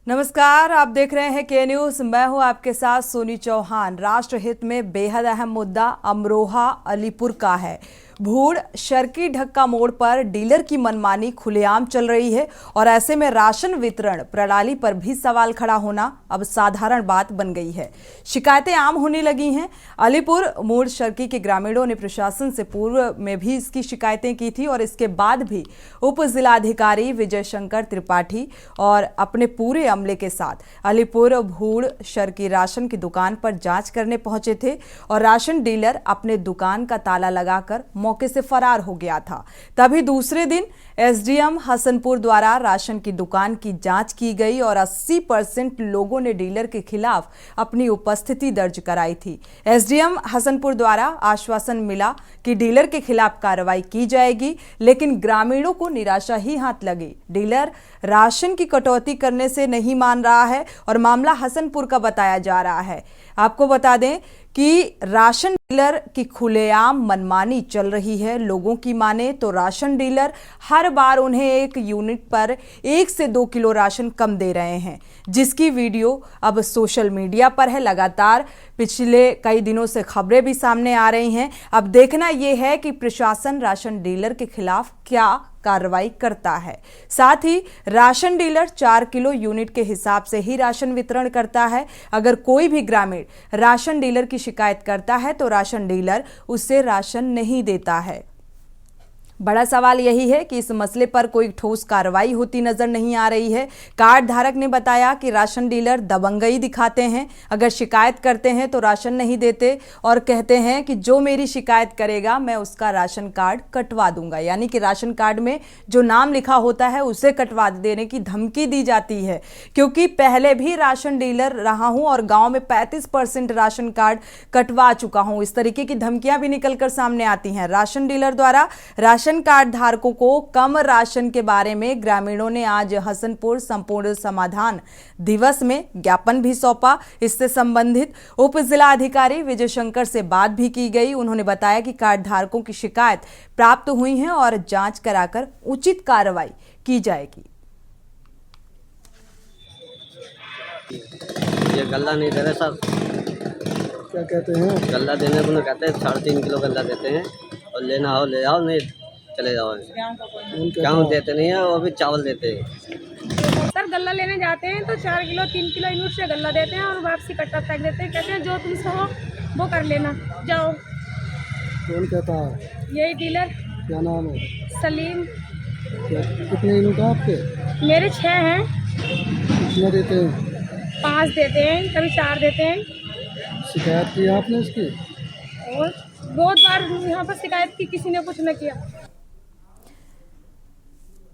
नमस्कार, आप देख रहे हैं के न्यूज। मैं हूं आपके साथ सोनी चौहान। राष्ट्र हित में बेहद अहम मुद्दा अमरोहा अलीपुर का है। भूड़ शर्की ढक्का मोड़ पर डीलर की मनमानी खुलेआम चल रही है और ऐसे में राशन वितरण प्रणाली पर भी सवाल खड़ा होना अब साधारण बात बन गई है। शिकायतें आम होने लगी हैं। अलीपुर मूड़ शर्की के ग्रामीणों ने प्रशासन से पूर्व में भी इसकी शिकायतें की थी और इसके बाद भी उप जिलाधिकारी विजय शंकर त्रिपाठी और अपने पूरे अमले के साथ अलीपुर भूड़ शर्की राशन की दुकान पर जांच करने पहुंचे थे और राशन डीलर अपने दुकान का ताला लगाकर मौके से फरार हो गया था। तभी दूसरे दिन एसडीएम हसनपुर द्वारा राशन की दुकान की जांच की गई और 80% लोगों ने डीलर के खिलाफ अपनी उपस्थिति दर्ज कराई थी। एसडीएम हसनपुर द्वारा आश्वासन मिला कि डीलर के खिलाफ कार्रवाई की जाएगी, लेकिन ग्रामीणों को निराशा ही हाथ लगी। डीलर राशन की कटौती करने से नहीं मान रहा है और मामला हसनपुर का बताया जा रहा है। आपको बता दें कि राशन डीलर की खुलेआम मनमानी चल रही है। लोगों की माने तो राशन डीलर हर बार उन्हें एक यूनिट पर 1 से 2 किलो राशन कम दे रहे हैं, जिसकी वीडियो अब सोशल मीडिया पर है। लगातार पिछले कई दिनों से खबरें भी सामने आ रही हैं। अब देखना यह है कि प्रशासन राशन डीलर के खिलाफ क्या कार्रवाई करता है। साथ ही राशन डीलर 4 किलो यूनिट के हिसाब से ही राशन वितरण करता है। अगर कोई भी ग्रामीण राशन डीलर की शिकायत करता है तो राशन डीलर उससे राशन नहीं देता है। बड़ा सवाल यही है कि इस मसले पर कोई ठोस कार्रवाई होती नजर नहीं आ रही है। कार्ड धारक ने बताया कि राशन डीलर दबंगई दिखाते हैं। अगर शिकायत करते हैं तो राशन नहीं देते और कहते हैं कि जो मेरी शिकायत करेगा मैं उसका राशन कार्ड कटवा दूंगा, यानी कि राशन कार्ड में जो नाम लिखा होता है उसे कटवा देने की धमकी दी जाती है। क्योंकि पहले भी राशन डीलर रहा हूं और गांव में 35% राशन कार्ड कटवा चुका हूं, इस तरीके की धमकियां भी निकलकर सामने आती हैं। राशन डीलर द्वारा राशन कार्ड धारकों को कम राशन के बारे में ग्रामीणों ने आज हसनपुर संपूर्ण समाधान दिवस में ज्ञापन भी सौंपा। इससे संबंधित उप जिलाधिकारी विजय शंकर से बात भी की गई। उन्होंने बताया कि कार्ड धारकों की शिकायत प्राप्त हुई है और जांच कराकर उचित कार्रवाई की जाएगी। ये गल्ला नहीं दे रहे सर। क्या कहते हैं? गल्ला देने को कहते हैं 3.5 किलो गल्ला देते हैं और लेना हो ले आओ, नहीं चले जाओ। गेहूँ देते नहीं है, वो भी चावल देते हैं। सर गल्ला लेने जाते हैं तो 4 किलो 3 किलो यूनिट से गल्ला देते हैं और वापसी कट्टा फेंक देते हैं। कहते हैं जो तुमसे हो वो कर लेना, जाओ। कौन कहता है? यही डीलर। क्या नाम है? सलीम। कितने यूनिट हैं आपके? मेरे 6 हैं। कितना देते हैं? 5 देते हैं, कभी 4 देते हैं। शिकायत की आपने इसकी? और बहुत बार यहाँ पर शिकायत की, किसी ने कुछ न किया।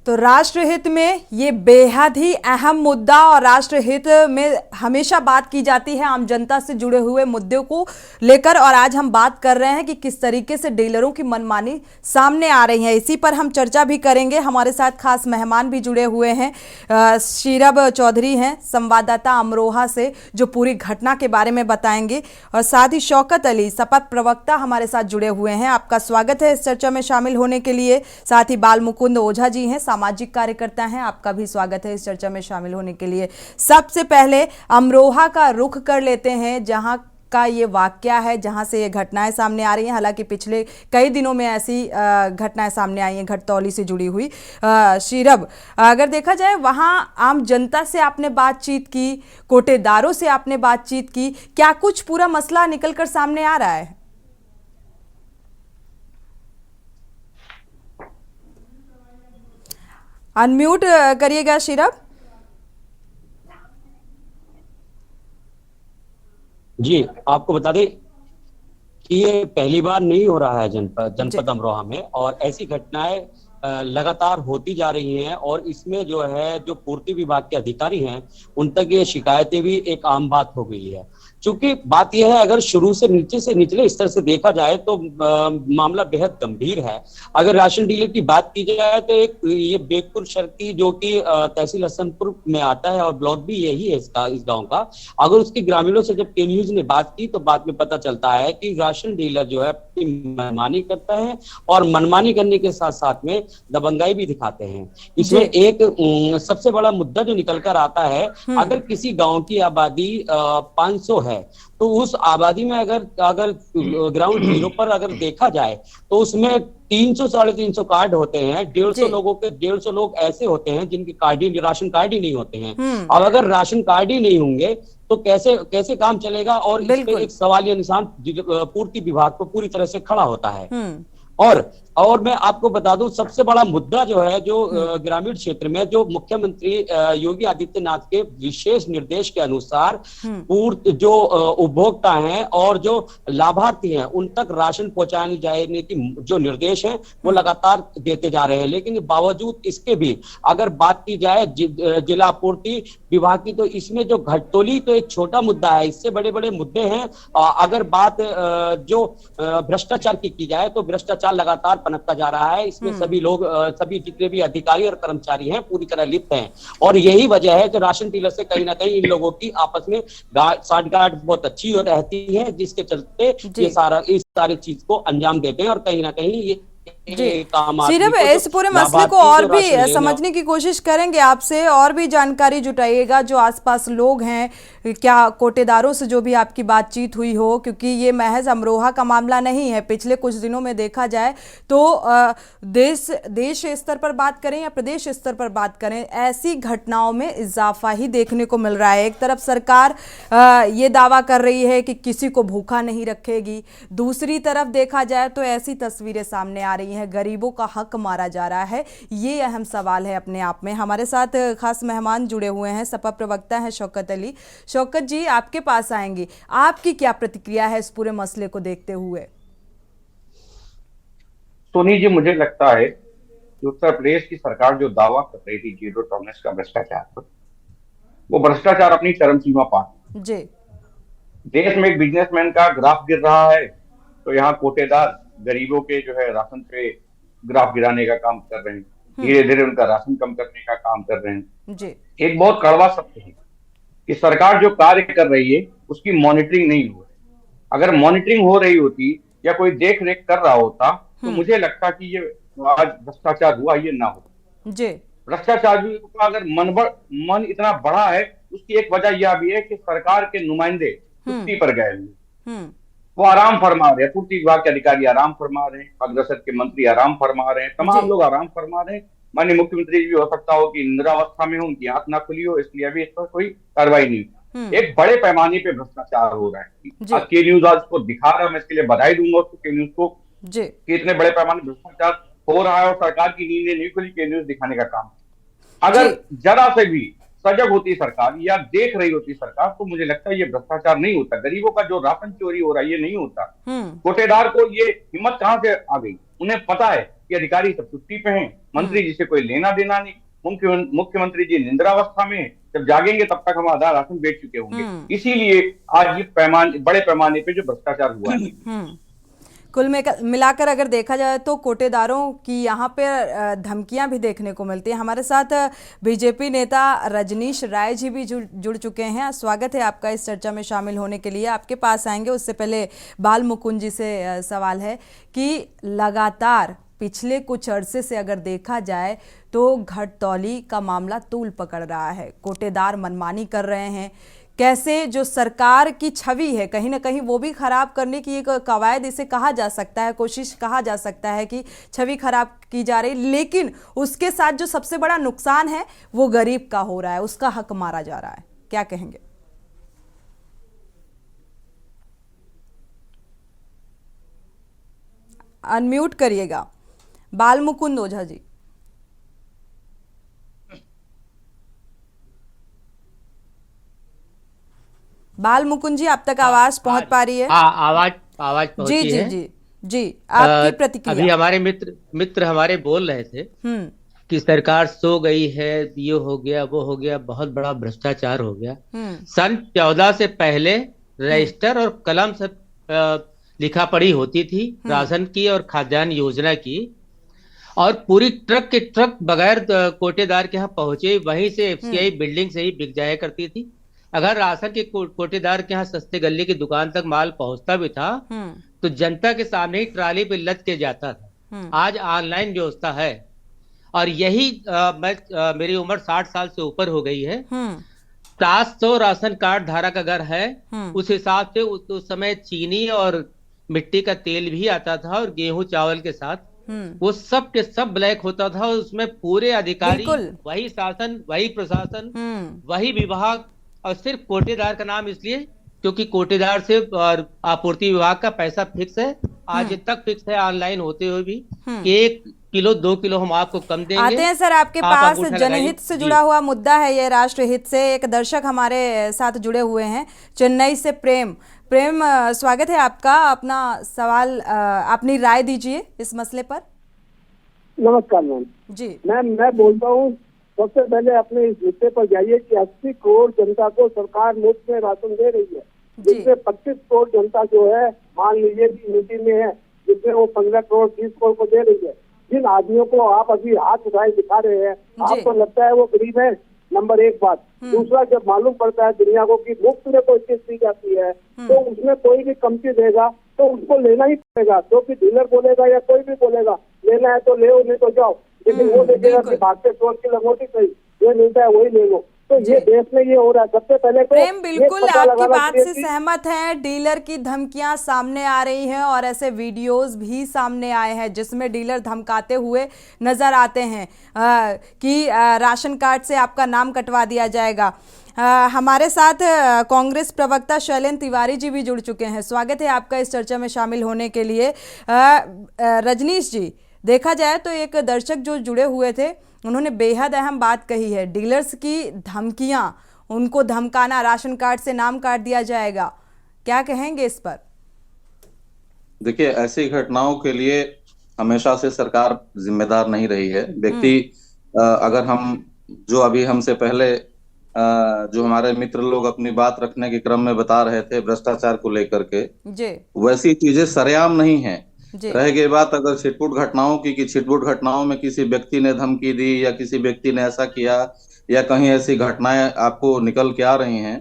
तो राष्ट्र हित में ये बेहद ही अहम मुद्दा और राष्ट्र हित में हमेशा बात की जाती है आम जनता से जुड़े हुए मुद्दों को लेकर, और आज हम बात कर रहे हैं कि किस तरीके से डीलरों की मनमानी सामने आ रही है। इसी पर हम चर्चा भी करेंगे। हमारे साथ खास मेहमान भी जुड़े हुए हैं। शीरब चौधरी हैं संवाददाता अमरोहा से, जो पूरी घटना के बारे में बताएंगे, और साथ ही शौकत अली शपथ प्रवक्ता हमारे साथ जुड़े हुए हैं। आपका स्वागत है इस चर्चा में शामिल होने के लिए। साथ ही बाल मुकुंद ओझा जी हैं, सामाजिक कार्यकर्ता हैं, आपका भी स्वागत है इस चर्चा में शामिल होने के लिए। सबसे पहले अमरोहा का रुख कर लेते हैं, जहां का ये वाकया है, जहां से ये घटनाएं सामने आ रही हैं। हालांकि पिछले कई दिनों में ऐसी घटनाएं सामने आई हैं घटतौली से जुड़ी हुई। शीरब, अगर देखा जाए वहां आम जनता से आपने बातचीत की, कोटेदारों से आपने बातचीत की, क्या कुछ पूरा मसला निकलकर सामने आ रहा है? अनम्यूट करिएगा शीरब। जी, आपको बता दें कि ये पहली बार नहीं हो रहा है जनपद अमरोहा में, और ऐसी घटनाएं लगातार होती जा रही हैं। और इसमें जो पूर्ति विभाग के अधिकारी हैं उन तक ये शिकायतें भी एक आम बात हो गई है। चूंकि बात यह है, अगर शुरू से निचले स्तर से देखा जाए तो मामला बेहद गंभीर है। अगर राशन डीलर की बात की जाए तो एक ये बेगपुर शर्की जो कि तहसील हसनपुर में आता है और ब्लॉक भी यही है इस गांव का, अगर उसके ग्रामीणों से जब के न्यूज ने बात की तो बाद में पता चलता है कि राशन डीलर जो है मनमानी करता है और मनमानी करने के साथ साथ में दबंगाई भी दिखाते हैं। इसमें एक सबसे बड़ा मुद्दा जो निकल कर आता है, अगर किसी गांव की आबादी 500 है तो उस आबादी में अगर ग्राउंड जीरो पर अगर देखा जाए तो उसमें 300-350 कार्ड होते हैं। 150 लोग ऐसे होते हैं जिनके राशन कार्ड ही नहीं होते हैं। अब अगर राशन कार्ड ही नहीं होंगे तो कैसे काम चलेगा, और इस पे एक सवालिया निशान पूर्ति विभाग को पूरी तरह से खड़ा होता है। और मैं आपको बता दूं, सबसे बड़ा मुद्दा जो है, जो ग्रामीण क्षेत्र में जो मुख्यमंत्री योगी आदित्यनाथ के विशेष निर्देश के अनुसार जो उपभोक्ता हैं और जो लाभार्थी हैं उन तक राशन पहुंचाने जाने की जो निर्देश हैं वो लगातार देते जा रहे हैं। लेकिन बावजूद इसके भी अगर बात की जाए जिला आपूर्ति विभाग की, तो इसमें जो घटतोली तो एक छोटा मुद्दा है, इससे बड़े बड़े मुद्दे हैं। अगर बात जो भ्रष्टाचार की जाए तो भ्रष्टाचार लगातार पनपता जा रहा है। इसमें सभी जितने भी अधिकारी और कर्मचारी हैं पूरी तरह लिप्त हैं, और यही वजह है कि राशन डीलर से कहीं ना कहीं इन लोगों की आपस में साठगांठ बहुत अच्छी रहती है, जिसके चलते ये सारी चीज को अंजाम देते हैं और कहीं ना कहीं ये सिर्फ इस पूरे मसले को और भी समझने की कोशिश करेंगे आपसे, और भी जानकारी जुटाइएगा जो आसपास लोग हैं, क्या कोटेदारों से जो भी आपकी बातचीत हुई हो, क्योंकि ये महज अमरोहा का मामला नहीं है। पिछले कुछ दिनों में देखा जाए तो देश स्तर पर बात करें या प्रदेश स्तर पर बात करें, ऐसी घटनाओं में इजाफा ही देखने को मिल रहा है। एक तरफ सरकार ये दावा कर रही है कि किसी को भूखा नहीं रखेगी, दूसरी तरफ देखा जाए तो ऐसी तस्वीरें सामने आ रही हैं, गरीबों का हक मारा जा रहा है। ये अहम सवाल है अपने आप में। हमारे साथ खास मेहमान जुड़े हुए हैं, सपा प्रवक्ता हैं शौकत अली। शौकत जी, आपके पास आएंगे, आपकी क्या प्रतिक्रिया है इस पूरे मसले को देखते हुए? सोनी जी, मुझे लगता है कि उत्तर प्रदेश की सरकार जो दावा कर रही थी जीरो टॉलरेंस का भ्रष्टाचार पर, वो भ्रष्टाचार अपनी चरम सीमा पार जी। देश में एक बिजनेसमैन का ग्राफ गिर रहा है तो यहाँ कोटेदार गरीबों के जो है राशन पे ग्राफ गिराने का काम कर रहे हैं, धीरे धीरे उनका राशन कम करने का काम कर रहे हैं जी। एक बहुत कड़वा सत्य है कि सरकार जो कार्य कर रही है उसकी मॉनिटरिंग नहीं हो रही। अगर मॉनिटरिंग हो रही होती या कोई देख रेख कर रहा होता तो मुझे लगता कि ये आज भ्रष्टाचार हुआ ये ना हो जी। भ्रष्टाचार भी का अगर मन इतना बड़ा है, उसकी एक वजह यह भी है कि सरकार के नुमाइंदे छुट्टी पर गए हुए, वो आराम फरमा रहे हैं, पूर्ति विभाग के अधिकारी आराम फरमा रहे हैं, अग्रसर के मंत्री आराम फरमा रहे हैं, तमाम लोग आराम फरमा रहे हैं। माननीय मुख्यमंत्री जी भी हो सकता हो कि इंदिरावस्था में हो, उनकी आंख ना खुली हो, इसलिए अभी इस पर कोई कार्रवाई नहीं हुई। एक बड़े पैमाने पे भ्रष्टाचार हो रहा है। के न्यूज आज उसको दिखा रहा है, मैं इसके लिए बधाई दूंगा उसको, के न्यूज को, कि इतने बड़े पैमाने भ्रष्टाचार हो रहा है और सरकार की नींदें नहीं खुली के न्यूज दिखाने का काम। अगर जरा से भी सजग होती सरकार या देख रही होती सरकार तो मुझे लगता है ये भ्रष्टाचार नहीं होता। गरीबों का जो राशन चोरी हो रहा है ये नहीं होता। कोटेदार को ये हिम्मत कहां से आ गई? उन्हें पता है कि अधिकारी सब छुट्टी पे हैं, मंत्री जी से कोई लेना देना नहीं, मुख्यमंत्री जी निंद्रावस्था में, जब जागेंगे तब तक हम आधा राशन बेच चुके होंगे। इसीलिए आज ये बड़े पैमाने पे जो भ्रष्टाचार हुआ है। कुल मिलाकर अगर देखा जाए तो कोटेदारों की यहाँ पे धमकियां भी देखने को मिलती हैं। हमारे साथ बीजेपी नेता रजनीश राय जी भी जुड़ चुके हैं। स्वागत है आपका इस चर्चा में शामिल होने के लिए। आपके पास आएंगे, उससे पहले बाल मुकुंद जी से सवाल है कि लगातार पिछले कुछ अरसे से अगर देखा जाए तो घटतौली का मामला तूल पकड़ रहा है, कोटेदार मनमानी कर रहे हैं। कैसे जो सरकार की छवि है कहीं ना कहीं वो भी खराब करने की एक कवायद इसे कहा जा सकता है, कोशिश कहा जा सकता है कि छवि खराब की जा रही, लेकिन उसके साथ जो सबसे बड़ा नुकसान है वो गरीब का हो रहा है, उसका हक मारा जा रहा है। क्या कहेंगे? अनम्यूट करिएगा बाल मुकुंद ओझा जी। बाल मुकुंद जी, आप तक आवाज पहुंच पा रही है? आवाज पहुंची जी है। जी आपकी प्रतिक्रिया। अभी हमारे मित्र हमारे बोल रहे थे कि सरकार सो गई है, ये हो गया वो हो गया, बहुत बड़ा भ्रष्टाचार हो गया। सन 14 से पहले रजिस्टर और कलम से लिखा पढ़ी होती थी राशन की और खाद्यान्न योजना की, और पूरी ट्रक के ट्रक बगैर कोटेदार के यहाँ पहुंचे वहीं से एफसीआई बिल्डिंग से ही बिक जाया करती थी। अगर राशन के कोटेदार के यहाँ सस्ते गल्ले की दुकान तक माल पहुंचता भी था तो जनता के सामने ही ट्राली पे लद के जाता था। आज ऑनलाइन व्यवस्था है, और यही मेरी उम्र 60 साल से ऊपर हो गई है। 700 राशन कार्ड धारक अगर है, उस हिसाब से उस समय चीनी और मिट्टी का तेल भी आता था, और गेहूं चावल के साथ वो सब के सब ब्लैक होता था। उसमें पूरे अधिकारी, वही शासन, वही प्रशासन, वही विभाग, और सिर्फ कोटेदार का नाम इसलिए क्योंकि कोटेदार से और आपूर्ति विभाग का पैसा फिक्स है, आज तक फिक्स है ऑनलाइन होते हुए भी, कि 1 किलो 2 किलो हम आपको कम देंगे। आते हैं सर आपके पास, जनहित से जुड़ा हुआ मुद्दा है ये, राष्ट्रहित से। एक दर्शक हमारे साथ जुड़े हुए हैं चेन्नई से, प्रेम। स्वागत है आपका। अपना सवाल, अपनी राय दीजिए इस मसले पर। नमस्कार मैम जी। मैं बोलता हूँ, सबसे पहले अपने इस मुद्दे पर जाइए कि 80 करोड़ जनता को सरकार मुफ्त में राशन दे रही है, जिसमें 25 करोड़ जनता जो है, मान लीजिए कि यूपी में है, जिसमें वो 15 करोड़ 30 करोड़ को दे रही है। जिन आदमियों को आप अभी हाथ उठाए दिखा रहे हैं, आपको लगता है वो गरीब है? नंबर 1 बात। दूसरा, जब मालूम पड़ता है दुनिया को कि मुफ्त में कोई चीज दी जाती है, तो उसमें कोई भी कमती देगा तो उसको लेना ही पड़ेगा। तो फिर डीलर बोलेगा या कोई भी बोलेगा लेना है तो ले, नहीं तो जाओ, लेकिन वो देखेगा कि भागते चोर की लंगोटी सही, ये मिलता है वही ले लो। तो ये देश में ये हो रहा है। सबसे पहले तो प्रेम बिल्कुल आपकी बात से सहमत है। डीलर की धमकियां सामने आ रही हैं, और ऐसे वीडियोस भी सामने आए हैं जिसमें डीलर धमकाते हुए नजर आते हैं कि राशन कार्ड से आपका नाम कटवा दिया जाएगा। हमारे साथ कांग्रेस प्रवक्ता शैलेंद्र तिवारी जी भी जुड़ चुके हैं। स्वागत है आपका इस चर्चा में शामिल होने के लिए। रजनीश जी, देखा जाए तो एक दर्शक जो जुड़े हुए थे, उन्होंने बेहद अहम बात कही है, डीलर्स की धमकियां, उनको धमकाना, राशन कार्ड से नाम काट दिया जाएगा। क्या कहेंगे इस पर? देखिए, ऐसी घटनाओं के लिए हमेशा से सरकार जिम्मेदार नहीं रही है। व्यक्ति अगर हम जो अभी हमसे पहले जो हमारे मित्र लोग अपनी बात रखने के क्रम में बता रहे थे भ्रष्टाचार को लेकर के, वैसी चीजें सरेआम नहीं है। रह गई बात अगर छिटपुट घटनाओं की, कि छिटपुट घटनाओं में किसी व्यक्ति ने धमकी दी या किसी व्यक्ति ने ऐसा किया या कहीं ऐसी घटनाएं आपको निकल के आ रही हैं,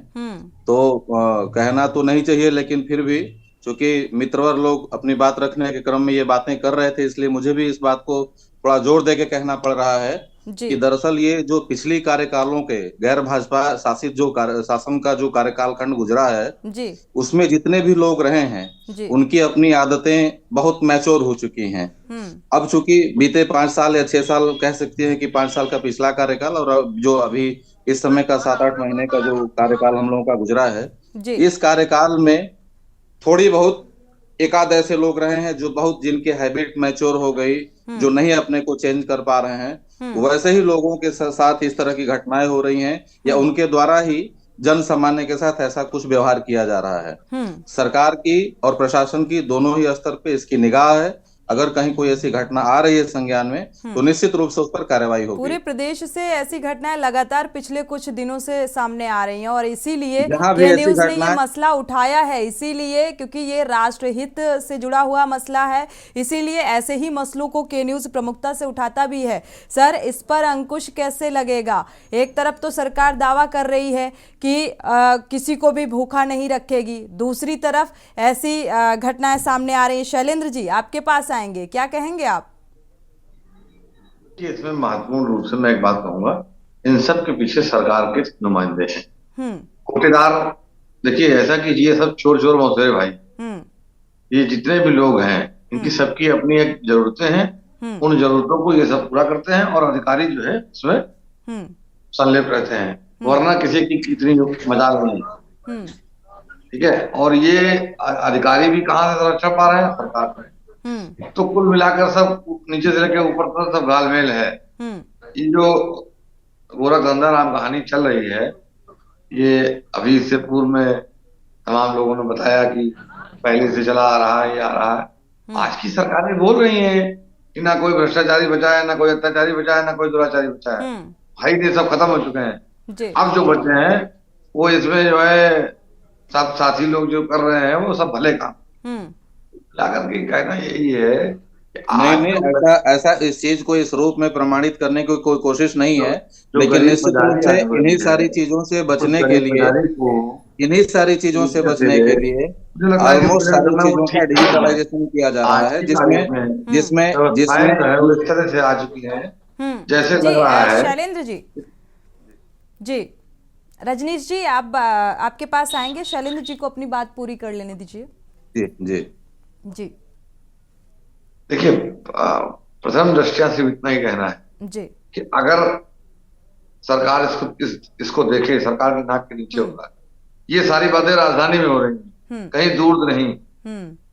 तो कहना तो नहीं चाहिए, लेकिन फिर भी चूंकि मित्रवर लोग अपनी बात रखने के क्रम में ये बातें कर रहे थे, इसलिए मुझे भी इस बात को थोड़ा जोर दे के कहना पड़ रहा है कि दरअसल ये जो पिछली कार्यकालों के गैर भाजपा शासित जो शासन का जो कार्यकाल खंड गुजरा है, उसमें जितने भी लोग रहे हैं उनकी अपनी आदतें बहुत मैच्योर हो चुकी हैं। अब चूंकि बीते 5 साल या 6 साल कह सकते हैं कि 5 साल का पिछला कार्यकाल और अब जो अभी इस समय का 7-8 महीने का जो कार्यकाल हम लोगों का गुजरा है, इस कार्यकाल में थोड़ी बहुत एकाध ऐसे लोग रहे हैं जो बहुत, जिनके हैबिट मैच्योर हो गई, जो नहीं अपने को चेंज कर पा रहे हैं, वैसे ही लोगों के साथ इस तरह की घटनाएं हो रही हैं, या उनके द्वारा ही जन सामान्य के साथ ऐसा कुछ व्यवहार किया जा रहा है। सरकार की और प्रशासन की दोनों ही स्तर पे इसकी निगाह है। अगर कहीं कोई ऐसी घटना आ रही है संज्ञान में, तो निश्चित रूप से उस पर कार्रवाई होगी। पूरे प्रदेश से ऐसी घटनाएं लगातार पिछले कुछ दिनों से सामने आ रही हैं, और इसीलिए के न्यूज ने ये मसला उठाया है, इसीलिए क्योंकि ये राष्ट्रहित से जुड़ा हुआ मसला है, इसीलिए ऐसे ही मसलों को के न्यूज प्रमुखता से उठाता भी है। सर, इस पर अंकुश कैसे लगेगा? एक तरफ तो सरकार दावा कर रही है कि किसी को भी भूखा नहीं रखेगी, दूसरी तरफ ऐसी घटनाएं सामने आ रही हैं। शैलेंद्र जी, आपके पास आएंगे, क्या कहेंगे आप? इसमें महत्वपूर्ण रूप से मैं एक बात कहूंगा, इन सब के पीछे सरकार के नुमाइंदे हैं, कोटेदार। देखिए, ऐसा कीजिए, सब चोर चोर मौसेरे भाई, ये जितने भी लोग हैं, इनकी सबकी अपनी एक जरूरतें हैं, उन जरूरतों को ये सब पूरा करते हैं, और अधिकारी जो है इसमें संलिप्त रहते हैं, वरना किसी की कितनी मजाल नहीं। ठीक है, और ये अधिकारी भी कहाँ से रक्षा पा रहे हैं? सरकार से। तो कुल मिलाकर सब नीचे से लेकर ऊपर तक सब घालमेल है। ये जो गोरख धंधा नाम कहानी चल रही है, ये अभी इससे पूर्व में तमाम लोगों ने बताया कि पहले से चला आ रहा है, ये आ रहा है। आज की सरकारें बोल रही हैं कि ना कोई भ्रष्टाचारी बचा है, ना कोई अत्याचारी बचा है, ना कोई दुराचारी बचा है। भाई ये सब खत्म हो चुके हैं। अब जो बचे हैं वो इसमें जो है सब साथी लोग जो कर रहे हैं वो सब भले काम। लागत की कहना यही है कि नहीं आज नहीं, जो ऐसा इस चीज को इस रूप में प्रमाणित करने की कोई कोशिश नहीं है, जो लेकिन गरीब निश्चित रूप मजारी से आदमी इन्हीं है, सारी चीजों से उस बचने के गरीब लिए मजारी को इन्हीं सारी चीजों से करते बचने हुए के लिए मुझे लगता है कि ऑलमोस्ट प्रेजेंट सारी करना वो चीजों का ठीक नहीं है। डिजिटलाइजेशन किया जा रहा आज है, की जिसमें तारीख में जिसमें व्यवस्थाएं जिसमें जो है वो इस तरह से आ चुकी हैं, जैसे जी लग रहा है। शैलेंद्र जी रजनीश जी आप आपके पास आएंगे, शैलेंद्र जी को अपनी बात पूरी कर लेने दीजिए। जी जी जी देखिए, प्रथम दृष्टया से इतना ही कहना है जी कि अगर सरकार इसको देखे, सरकार के नाक के नीचे होगा, ये सारी बातें राजधानी में हो रही हैं, कहीं दूर नहीं।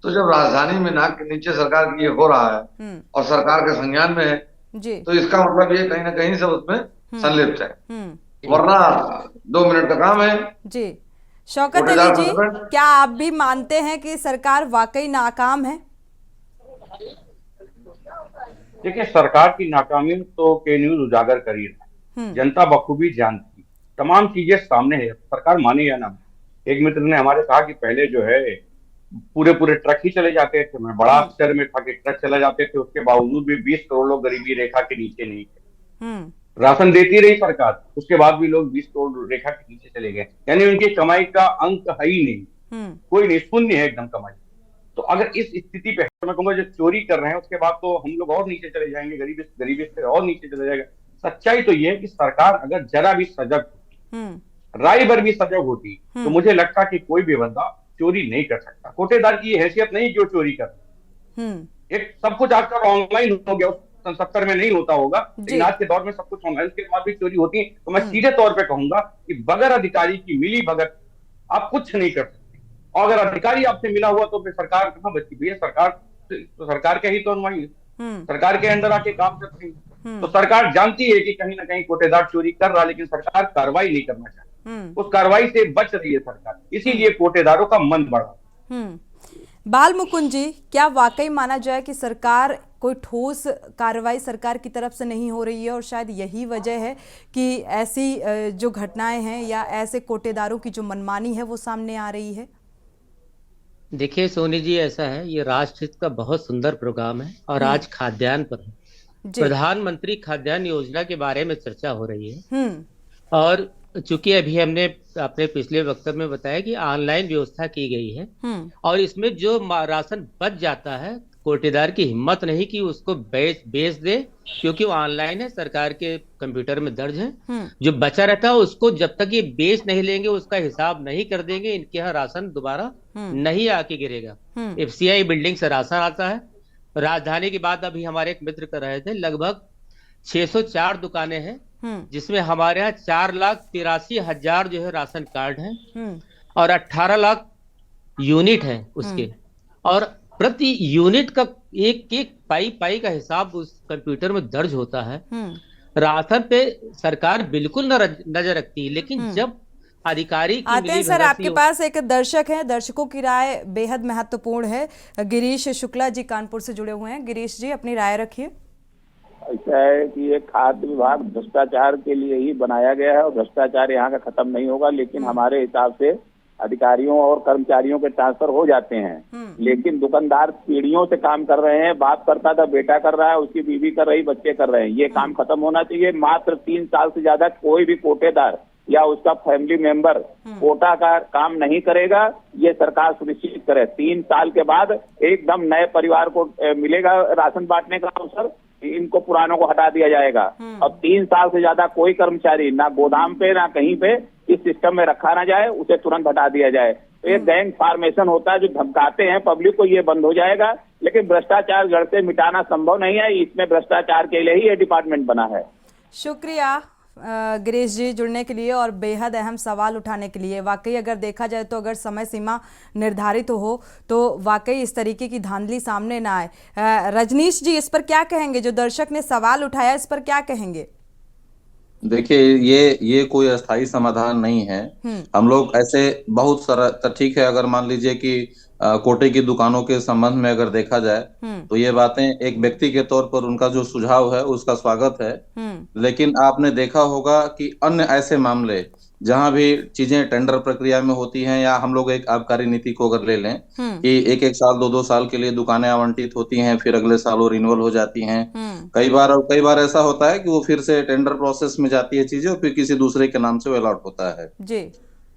तो जब राजधानी में नाक के नीचे सरकार की ये हो रहा है और सरकार के संज्ञान में है, जी तो इसका मतलब ये कहीं ना कहीं सब उसमें संलिप्त है, वरना 2 मिनट का काम है। जी शौकत अली जी, क्या आप भी मानते हैं कि सरकार वाकई नाकाम है? देखिए, सरकार की नाकामी तो के न्यूज उजागर कर ही रहा है, जनता बखूबी जानती, तमाम चीजें सामने है, सरकार माने या ना। एक मित्र ने हमारे कहा कि पहले जो है पूरे ट्रक ही चले जाते थे, मैं बड़ा अक्षर में था कि ट्रक चले जाते थे, उसके बावजूद भी 20 करोड़ लोग गरीबी रेखा के नीचे नहीं थे। राशन देती रही सरकार, उसके बाद भी लोग 20 करोड़ रेखा के नीचे चले गए, यानी उनकी कमाई का अंक है ही नहीं, कोई नहीं, शून्य है एकदम कमाई। तो अगर इस स्थिति पे मैं कहूंगा जो चोरी कर रहे हैं उसके बाद तो हम लोग और नीचे चले जाएंगे, गरीबी से और नीचे चले जाएगा। सच्चाई तो ये है कि सरकार अगर जरा भी सजग होती, राय भर भी सजग होती, तो मुझे लगता कि कोई भी बंदा चोरी नहीं कर सकता। कोटेदार की ये हैसियत नहीं कि वो चोरी कर, एक सब कुछ आजकल ऑनलाइन हो गया, 70 में नहीं होता होगा, लेकिन आज के दौर में सब कुछ ऑनलाइन के बाद भी चोरी होती है। तो मैं सीधे तौर पे कहूंगा कि बगैर अधिकारी की मिली भगत आप कुछ नहीं कर सकते, और अगर अधिकारी आपसे मिला हुआ तो फिर सरकार कहाँ बचती? भैया सरकार के ही तो अनुयायी है, सरकार के अंदर आके काम करती है। तो सरकार जानती है कि कहीं ना कहीं कोटेदार चोरी कर रहा, लेकिन सरकार कार्रवाई नहीं करना चाहती, उस कार्रवाई से बच रही है सरकार, इसीलिए कोटेदारों का मन बढ़ा। बाल मुकुंद जी, क्या वाकई माना जाए कि सरकार कोई ठोस कार्रवाई सरकार की तरफ से नहीं हो रही है और शायद यही वजह है कि ऐसी जो घटनाएं हैं या ऐसे कोटेदारों की जो मनमानी है वो सामने आ रही है? देखिए सोनी जी, ऐसा है, ये राष्ट्रहित का बहुत सुंदर प्रोग्राम है और आज खाद्यान्न पर है। प्रधानमंत्री खाद्यान्न योजना के बारे में चर्चा हो रही है, और चूंकि अभी हमने अपने पिछले वक्तव्य में बताया कि ऑनलाइन व्यवस्था की गई है, और इसमें जो राशन बच जाता है, कोटेदार की हिम्मत नहीं कि उसको बेच दे, क्योंकि वो ऑनलाइन है, सरकार के कंप्यूटर में दर्ज है। जो बचा रहता है उसको जब तक ये बेच नहीं लेंगे, उसका हिसाब नहीं कर देंगे, इनके यहाँ राशन दोबारा नहीं आके गिरेगा। एफसीआई बिल्डिंग से राशन आता है। राजधानी की बात अभी हमारे एक मित्र कर रहे थे, लगभग 604 दुकानें हैं, जिसमें हमारे यहाँ 4,83,000 जो है राशन कार्ड हैं, और 18 लाख यूनिट है उसके, और प्रति यूनिट का एक पाई का हिसाब उस कंप्यूटर में दर्ज होता है। राशन पे सरकार बिल्कुल नजर रखती है, लेकिन जब अधिकारी आते हैं सर, आपके पास एक दर्शक है, दर्शकों की राय बेहद महत्वपूर्ण है। गिरीश शुक्ला जी कानपुर से जुड़े हुए हैं। गिरीश जी, अपनी राय रखिए। ऐसा है कि ये खाद्य विभाग भ्रष्टाचार के लिए ही बनाया गया है और भ्रष्टाचार यहाँ का खत्म नहीं होगा, लेकिन हमारे हिसाब से अधिकारियों और कर्मचारियों के ट्रांसफर हो जाते हैं, लेकिन दुकानदार पीढ़ियों से काम कर रहे हैं। बाप करता था, बेटा कर रहा है, उसकी बीवी कर रही, बच्चे कर रहे हैं। ये काम खत्म होना चाहिए। मात्र 3 साल से ज्यादा कोई भी कोटेदार या उसका फैमिली मेंबर कोटा का काम नहीं करेगा, ये सरकार सुनिश्चित करे। 3 साल के बाद एकदम नए परिवार को मिलेगा राशन बांटने का अवसर, इनको पुरानों को हटा दिया जाएगा। अब 3 साल से ज्यादा कोई कर्मचारी ना गोदाम पे ना कहीं पे इस सिस्टम में रखा ना जाए, उसे तुरंत हटा दिया जाए। तो ये गैंग फॉर्मेशन होता है जो धमकाते हैं पब्लिक को, ये बंद हो जाएगा। लेकिन भ्रष्टाचार जड़ से मिटाना संभव नहीं है, इसमें भ्रष्टाचार के लिए ही ये डिपार्टमेंट बना है। शुक्रिया गिरीश जी जुड़ने के लिए और बेहद अहम सवाल उठाने के लिए। वाकई अगर देखा जाए तो अगर समय सीमा निर्धारित हो तो वाकई इस तरीके की धांधली सामने ना आए। रजनीश जी, इस पर क्या कहेंगे? जो दर्शक ने सवाल उठाया, इस पर क्या कहेंगे? देखिए, ये कोई अस्थायी समाधान नहीं है। हम लोग ऐसे बहुत सारा, ठीक है, अगर मान लीजिए कि कोटे की दुकानों के संबंध में अगर देखा जाए तो ये बातें एक व्यक्ति के तौर पर उनका जो सुझाव है उसका स्वागत है, लेकिन आपने देखा होगा कि अन्य ऐसे मामले जहां भी चीजें टेंडर प्रक्रिया में होती हैं, या हम लोग एक आबकारी नीति को अगर ले लें कि एक एक साल 2-2 साल के लिए दुकानें आवंटित होती हैं, फिर अगले साल वो रिन्यूअल हो जाती हैं। कई बार ऐसा होता है कि वो फिर से टेंडर प्रोसेस में जाती है चीजें और फिर किसी दूसरे के नाम से वो अलॉट होता है जी।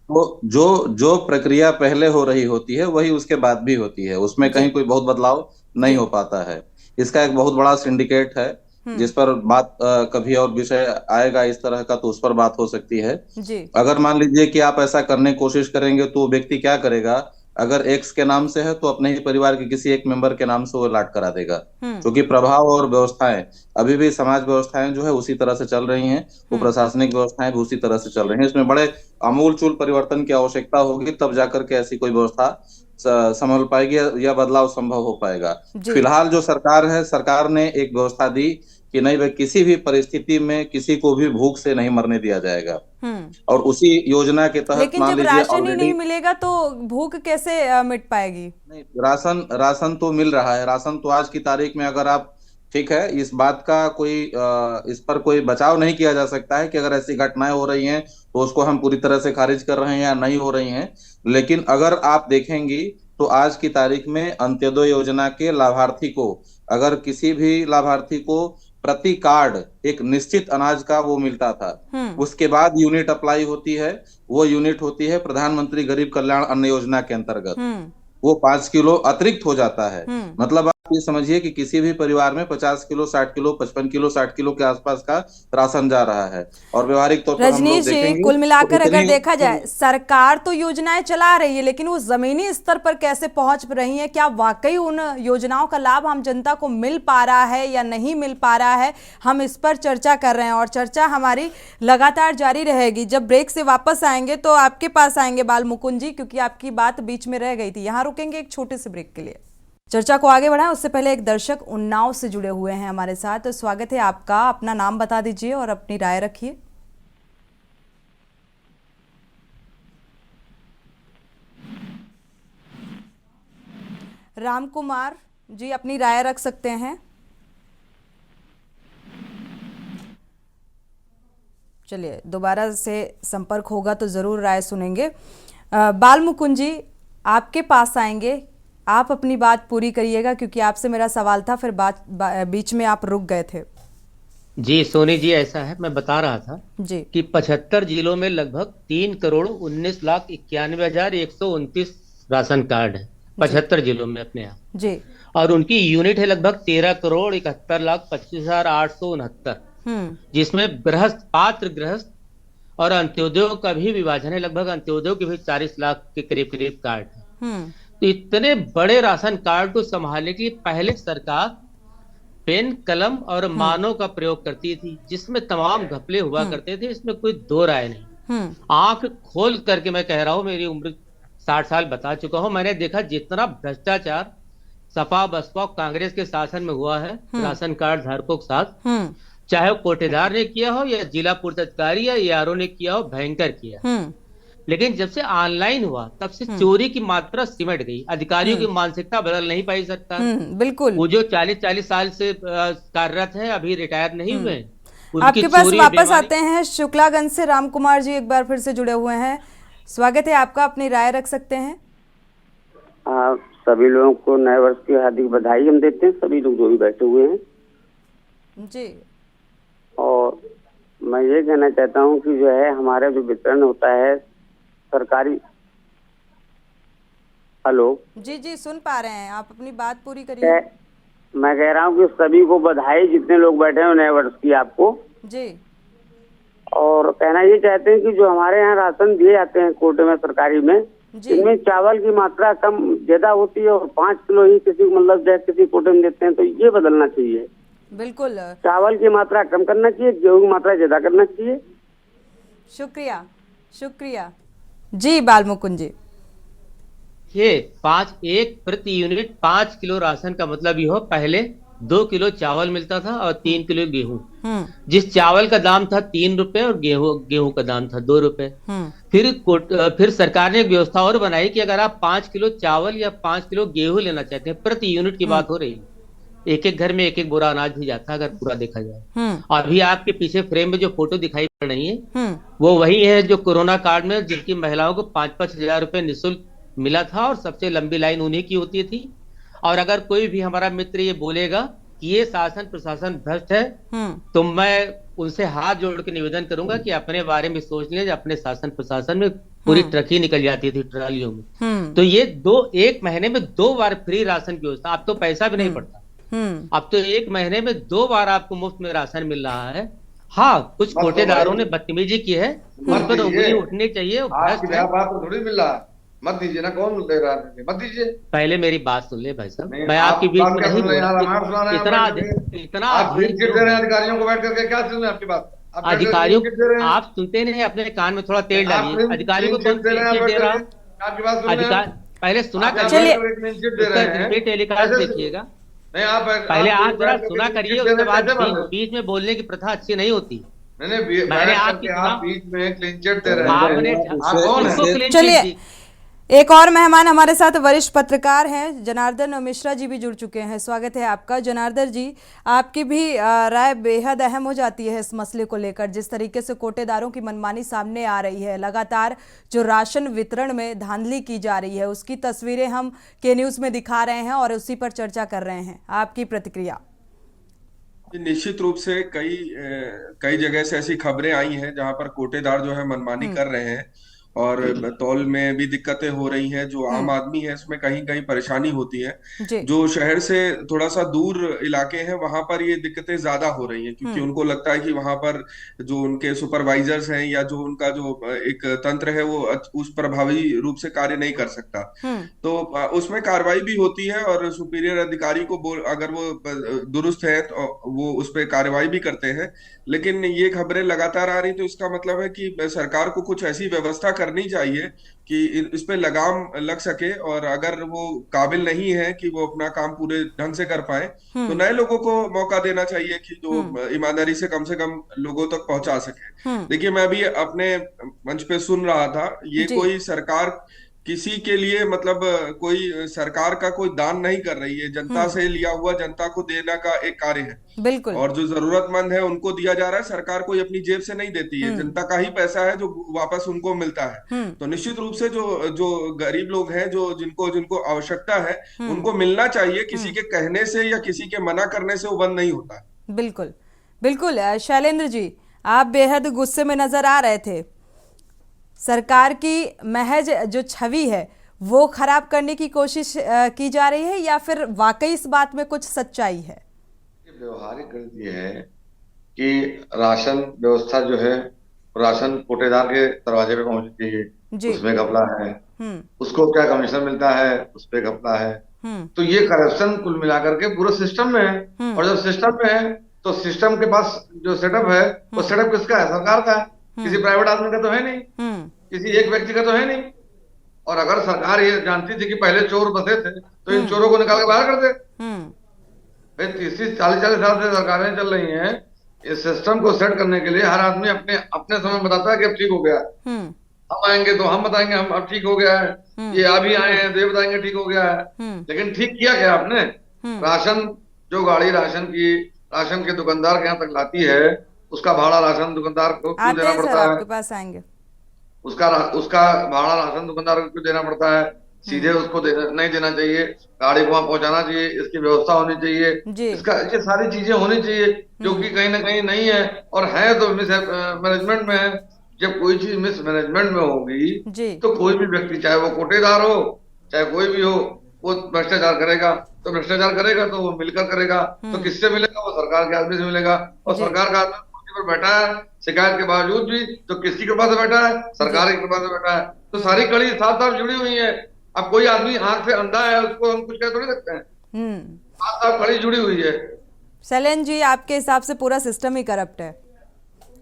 तो जो प्रक्रिया पहले हो रही होती है वही उसके बाद भी होती है, उसमें कहीं कोई बहुत बदलाव नहीं हो पाता है। इसका एक बहुत बड़ा सिंडिकेट है जिस पर बात कभी और विषय आएगा इस तरह का, तो उस पर बात हो सकती है जी। अगर मान लीजिए कि आप ऐसा करने की कोशिश करेंगे तो व्यक्ति क्या करेगा, अगर एक्स के नाम से है तो अपने ही परिवार के किसी एक मेंबर के नाम से वो अलॉट करा देगा, क्योंकि प्रभाव और व्यवस्थाएं अभी भी समाज व्यवस्थाएं जो है उसी तरह से चल रही हैं, वो प्रशासनिक व्यवस्थाएं भी उसी तरह से चल रही हैं। इसमें बड़े आमूलचूल परिवर्तन की आवश्यकता होगी, तब जाकर के ऐसी कोई व्यवस्था संभल पाएगी या बदलाव संभव हो पाएगा। फिलहाल जो सरकार है, सरकार ने एक व्यवस्था दी कि नहीं भाई, किसी भी परिस्थिति में किसी को भी भूख से नहीं मरने दिया जाएगा, और उसी योजना के तहत लेकिन जब राशन ही नहीं मिलेगा तो भूख कैसे मिट पाएगी? नहीं, राशन तो मिल रहा है। राशन तो आज की तारीख में, अगर आप ठीक है, इस बात का इस पर कोई बचाव नहीं किया जा सकता है कि अगर ऐसी घटनाएं हो रही हैं तो उसको हम पूरी तरह से खारिज कर रहे हैं या नहीं हो रही हैं, लेकिन अगर आप देखेंगी तो आज की तारीख में अंत्योदय योजना के लाभार्थी को, अगर किसी भी लाभार्थी को प्रति कार्ड एक निश्चित अनाज का वो मिलता था, उसके बाद यूनिट अप्लाई होती है, वो यूनिट होती है प्रधानमंत्री गरीब कल्याण अन्न योजना के अंतर्गत, वो 5 किलो अतिरिक्त हो जाता है। मतलब आप ये समझिए कि किसी भी परिवार में 50 किलो, 60 किलो, 55 किलो, 60 किलो के आसपास का राशन जा रहा है। और व्यवहारिक तौर पर रजनीश जी, कुल मिलाकर अगर देखा जाए, सरकार तो योजनाएं चला रही है, लेकिन वो जमीनी स्तर पर कैसे पहुंच रही है, क्या वाकई उन योजनाओं का लाभ हम जनता को मिल पा रहा है या नहीं मिल पा रहा है, हम इस पर चर्चा कर रहे हैं और चर्चा हमारी लगातार जारी रहेगी। जब ब्रेक से वापस आएंगे तो आपके पास आएंगे बाल मुकुंद जी, क्योंकि आपकी बात बीच में रह गई थी। यहाँ रुकेंगे एक छोटे से ब्रेक के लिए। चर्चा को आगे बढ़ाएं उससे पहले एक दर्शक उन्नाव से जुड़े हुए हैं हमारे साथ, तो स्वागत है आपका। अपना नाम बता दीजिए और अपनी राय रखिए। राम कुमार जी, अपनी राय रख सकते हैं। चलिए, दोबारा से संपर्क होगा तो जरूर राय सुनेंगे। बाल मुकुंद जी, आपके पास आएंगे, आप अपनी बात पूरी करिएगा, क्योंकि आपसे मेरा सवाल था, फिर बीच में आप रुक गए थे। जी सोनी जी, ऐसा है, मैं बता रहा था जी कि 75 जिलों में लगभग 3,19,91,129 राशन कार्ड है 75 जिलों में अपने यहाँ जी, और उनकी यूनिट है लगभग 13,71,25,869, जिसमें गृहस्थ, पात्र गृहस्थ और अंत्योदयों का भी विभाजन है। लगभग अंत्योदयों के भी 40 लाख के करीब करीब कार्ड है। तो इतने बड़े राशन कार्ड को संभालने के लिए पहले सरकार पेन, कलम और मानव का प्रयोग करती थी, जिसमें तमाम घपले हुआ करते थे, इसमें कोई दो राय नहीं। आंख खोल करके मैं कह रहा हूं, मेरी उम्र 60 साल बता चुका हूं, मैंने देखा जितना भ्रष्टाचार सपा, बसपा, कांग्रेस के शासन में हुआ है राशन कार्ड धारकों के साथ, चाहे वो कोटेदार ने किया हो या जिला पूर्त अधिकारी या यारों ने किया हो, भयंकर किया। लेकिन जब से ऑनलाइन हुआ तब से चोरी की मात्रा सिमट गई। अधिकारियों की मानसिकता बदल नहीं पाई सरकार। बिल्कुल, वो जो 40 साल से कार्यरत है, अभी रिटायर नहीं हुए। आपके पास वापस आते हैं शुक्लागंज से राम कुमार जी, एक बार फिर से जुड़े हुए हैं, स्वागत है आपका, अपनी राय रख सकते हैं। सभी लोगों को नए वर्ष की हार्दिक बधाई हम देते हैं, सभी लोग जो भी बैठे हुए हैं जी। और मैं ये कहना चाहता हूँ कि जो है हमारा जो वितरण होता है सरकारी, हेलो जी जी, सुन पा रहे हैं, आप अपनी बात पूरी करिए। मैं कह रहा हूँ कि सभी को बधाई, जितने लोग बैठे हैं नए वर्ष की आपको जी। और कहना ये चाहते हैं कि जो हमारे यहाँ राशन दिए जाते हैं कोटे में, सरकारी में, इनमें चावल की मात्रा कम ज्यादा होती है और 5 किलो ही किसी मतलब जैसे किसी कोटे में देते हैं, तो ये बदलना चाहिए। बिल्कुल, चावल की मात्रा कम करना चाहिए, गेहूं की मात्रा ज्यादा करना चाहिए। शुक्रिया शुक्रिया जी। बाल मुकुंद जी, ये 1 प्रति यूनिट 5 किलो राशन का मतलब ये हो, पहले 2 किलो चावल मिलता था और 3 किलो गेहूं। जिस चावल का दाम था 3 रुपए और गेहूं का दाम था 2 रुपए। फिर सरकार ने एक व्यवस्था और बनाई कि अगर आप 5 किलो चावल या 5 किलो गेहूं लेना चाहते हैं, प्रति यूनिट की बात हो रही है, एक एक घर में एक एक बोरा अनाज भी जाता है, अगर पूरा देखा जाए। अभी आपके पीछे फ्रेम में जो फोटो दिखाई पड़ रही है वो वही है जो कोरोना काल में जिनकी महिलाओं को 5-5 हजार रुपए निःशुल्क मिला था, और सबसे लंबी लाइन उन्हीं की होती थी। और अगर कोई भी हमारा मित्र ये बोलेगा कि ये शासन प्रशासन भ्रष्ट है, तो मैं उनसे हाथ जोड़ के निवेदन करूंगा कि अपने बारे में सोच लें। अपने शासन प्रशासन में पूरी ट्रक ही निकल जाती थी ट्रालियों में। तो ये एक महीने में 2 बार फ्री राशन की व्यवस्था, अब तो पैसा भी नहीं पड़ता, अब तो एक महीने में 2 बार आपको मुफ्त में राशन मिल रहा है। हाँ, कुछ कोटेदारों ने बदतमीजी की है, उस पर उंगली उठनी चाहिए। बात थोड़ी मिल रहा है, मत दीजिए ना, कौन ले रहा है, मत दीजिए। पहले मेरी बात सुन ले भाई साहब, मैं आपके बीच में नहीं बोल रहा। इतना अधिकारियों को बैठ करके क्या सुन आपकी बात, अधिकारियों आप सुनते नहीं, अपने कान में थोड़ा तेल डालिए। अधिकारियों को कौन क्लीन दे रहा? पहले सुना करिए, टेलीकास्ट देखिएगा, पहले आप जरा सुना करिए, उसके बाद बीच में बोलने की प्रथा अच्छी नहीं होती। मैंने आपकी बीच में क्लीन चिट दे रहे हैं। चलिए, एक और मेहमान हमारे साथ वरिष्ठ पत्रकार हैं जनार्दन मिश्रा जी भी जुड़ चुके हैं। स्वागत है आपका जनार्दन जी। आपकी भी राय बेहद अहम हो जाती है इस मसले को लेकर, जिस तरीके से कोटेदारों की मनमानी सामने आ रही है, लगातार जो राशन वितरण में धांधली की जा रही है उसकी तस्वीरें हम के न्यूज़ में दिखा रहे हैं और उसी पर चर्चा कर रहे हैं। आपकी प्रतिक्रिया? निश्चित रूप से कई जगह से ऐसी खबरें आई हैं जहां पर कोटेदार जो है मनमानी कर रहे हैं और तौल में भी दिक्कतें हो रही हैं। जो आम आदमी है उसमें कहीं कहीं परेशानी होती है। जो शहर से थोड़ा सा दूर इलाके हैं वहां पर ये दिक्कतें ज्यादा हो रही हैं, क्योंकि उनको लगता है कि वहां पर जो उनके सुपरवाइजर्स हैं या जो उनका जो एक तंत्र है वो उस प्रभावी रूप से कार्य नहीं कर सकता, तो उसमें कार्रवाई भी होती है और सुपीरियर अधिकारी को अगर वो दुरुस्त है तो वो उस पर कार्रवाई भी करते हैं। लेकिन ये खबरें लगातार आ रही, तो इसका मतलब है कि सरकार को कुछ ऐसी व्यवस्था करनी चाहिए कि इस पे लगाम लग सके, और अगर वो काबिल नहीं है कि वो अपना काम पूरे ढंग से कर पाए तो नए लोगों को मौका देना चाहिए कि जो ईमानदारी से कम लोगों तक पहुंचा सके। देखिए, मैं भी अपने मंच पे सुन रहा था, ये कोई सरकार किसी के लिए मतलब कोई सरकार का कोई दान नहीं कर रही है, जनता से लिया हुआ जनता को देना का एक कार्य है। बिल्कुल। और जो जरूरतमंद है उनको दिया जा रहा है, सरकार कोई अपनी जेब से नहीं देती है, जनता का ही पैसा है जो वापस उनको मिलता है। तो निश्चित रूप से जो गरीब लोग हैं, जो जिनको आवश्यकता है उनको मिलना चाहिए। किसी के कहने से या किसी के मना करने से वो बंद नहीं होता। बिल्कुल बिल्कुल। शैलेंद्र जी, आप बेहद गुस्से में नजर आ रहे थे। सरकार की महज जो छवि है वो खराब करने की कोशिश की जा रही है, या फिर वाकई इस बात में कुछ सच्चाई है? व्यवहारिक गलती ये है कि राशन व्यवस्था जो है, राशन कोटेदार के दरवाजे पे पहुंचती है, उसमें घपला है, उसको क्या कमीशन मिलता है उस पे घपला है। तो ये करप्शन कुल मिलाकर के पूरे सिस्टम में है। और जब सिस्टम में है तो सिस्टम के पास जो सेटअप है वो सेटअप किसका है? सरकार का है, किसी प्राइवेट आदमी का तो है नहीं, किसी एक व्यक्ति का तो है नहीं। और अगर सरकार ये जानती थी कि पहले चोर बसे थे तो इन चोरों को निकाल के बाहर कर दे। 30-40 साल से सरकारें चल रही हैं, इस सिस्टम को सेट करने के लिए हर आदमी अपने समय बताता है कि अब ठीक हो गया है, हम आएंगे तो हम बताएंगे हम अब ठीक हो गया है, ये अभी आए हैं तो ये बताएंगे ठीक हो गया है। लेकिन ठीक किया क्या आपने? राशन, जो गाड़ी राशन के दुकानदार के यहाँ तक लाती है, उसका भाड़ा राशन दुकानदार को क्यों देना पड़ता है? आपके पास आएंगे। उसका भाड़ा राशन दुकानदार को क्यों देना पड़ता है? सीधे उसको नहीं देना चाहिए, गाड़ी को वहां पहुंचाना चाहिए, इसकी व्यवस्था होनी चाहिए, ये सारी चीजें होनी चाहिए जो कि कहीं ना कहीं नहीं है, और है तो मिस मैनेजमेंट में है। जब कोई चीज मिस मैनेजमेंट में होगी तो कोई भी व्यक्ति, चाहे वो कोटेदार हो चाहे कोई भी हो, वो भ्रष्टाचार करेगा। तो भ्रष्टाचार करेगा तो वो मिलकर करेगा, तो किससे मिलेगा? वो सरकार के आदमी से मिलेगा। और सरकार का आदमी पर बैठा है शिकायत के बावजूद भी, तो किसकी कृपा से बैठा है? सरकार की कृपा से बैठा है। तो सारी कड़ी साथ साथ जुड़ी हुई है। अब कोई आदमी आंख से अंधा है, उसको हम कुछ कह थोड़ी सकते हैं, साथ साथ कड़ी जुड़ी हुई है। शैलेंद्र जी, आपके हिसाब से पूरा सिस्टम ही करप्ट है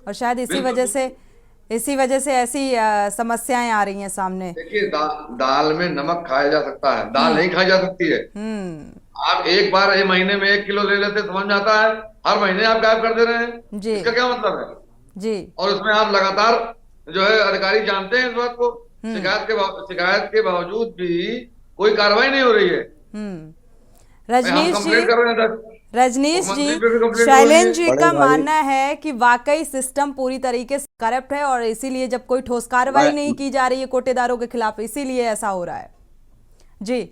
और शायद इसी वजह से ऐसी समस्याएं आ रही हैं सामने। देखिए, दाल में नमक खाया जा सकता है, दाल नहीं खाई जा सकती है। आप एक बार महीने में 1 किलो ले लेते समझ में आता है, हर महीने आप गायब कर दे रहे हैं जी। इसका क्या मतलब है जी? और उसमें आप लगातार जो है अधिकारी जानते हैं इस बात को, शिकायत के बावजूद भी कोई कार्रवाई नहीं हो रही है। रजनीश जी, रजनीश जी, मंत्री पे भी कंप्लेंट शैलेंद्र जी बड़े का भाई- मानना है कि वाकई सिस्टम पूरी तरीके से करप्ट है और इसीलिए जब कोई ठोस कार्रवाई नहीं की जा रही है कोटेदारों के खिलाफ, इसीलिए ऐसा हो रहा है। जी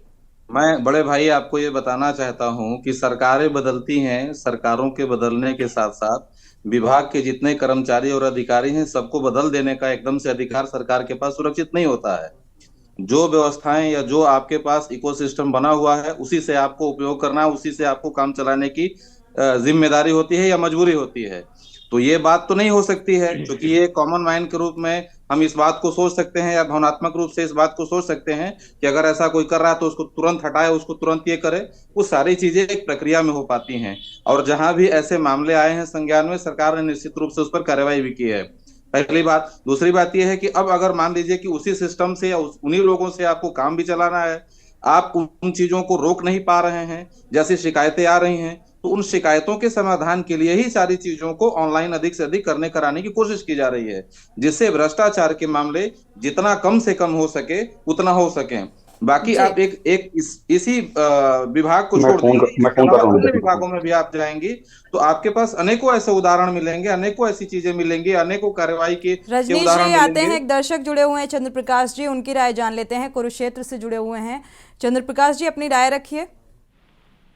मैं बड़े भाई आपको ये बताना चाहता हूं कि सरकारें बदलती हैं, सरकारों के बदलने के साथ साथ विभाग के जितने कर्मचारी और अधिकारी हैं सबको बदल देने का एकदम से अधिकार सरकार के पास सुरक्षित नहीं होता है। जो व्यवस्थाएं या जो आपके पास इकोसिस्टम बना हुआ है उसी से आपको उपयोग करना है, उसी से आपको काम चलाने की जिम्मेदारी होती है या मजबूरी होती है। तो ये बात तो नहीं हो सकती है, क्योंकि ये कॉमन मैन के रूप में हम इस बात को सोच सकते हैं या भावनात्मक रूप से इस बात को सोच सकते हैं कि अगर ऐसा कोई कर रहा है तो उसको तुरंत हटाए, उसको तुरंत ये करे। वो सारी चीजें एक प्रक्रिया में हो पाती हैं और जहां भी ऐसे मामले आए हैं संज्ञान में, सरकार ने निश्चित रूप से उस पर कार्रवाई भी की है। पहली बात। दूसरी बात यह है कि अब अगर मान लीजिए कि उसी सिस्टम से या उन्हीं लोगों से आपको काम भी चलाना है, आप उन चीजों को रोक नहीं पा रहे हैं, जैसी शिकायतें आ रही हैं, तो उन शिकायतों के समाधान के लिए ही सारी चीजों को ऑनलाइन अधिक से अधिक कराने की कोशिश की जा रही है, जिससे भ्रष्टाचार के मामले जितना कम से कम हो सके उतना हो सके। बाकी आप इसी विभाग को छोड़ दीजिए, अन्य विभागों में भी आप जाएंगी तो आपके पास अनेकों ऐसे उदाहरण मिलेंगे, अनेकों ऐसी चीजें मिलेंगी, अनेकों कार्रवाई के रजनीश उदाहरण जी आते मिलेंगे। हैं, एक दर्शक जुड़े हुए हैं चंद्र प्रकाश जी, उनकी राय जान लेते हैं। कुरुक्षेत्र से जुड़े हुए हैं चंद्र प्रकाश जी, अपनी राय रखिए।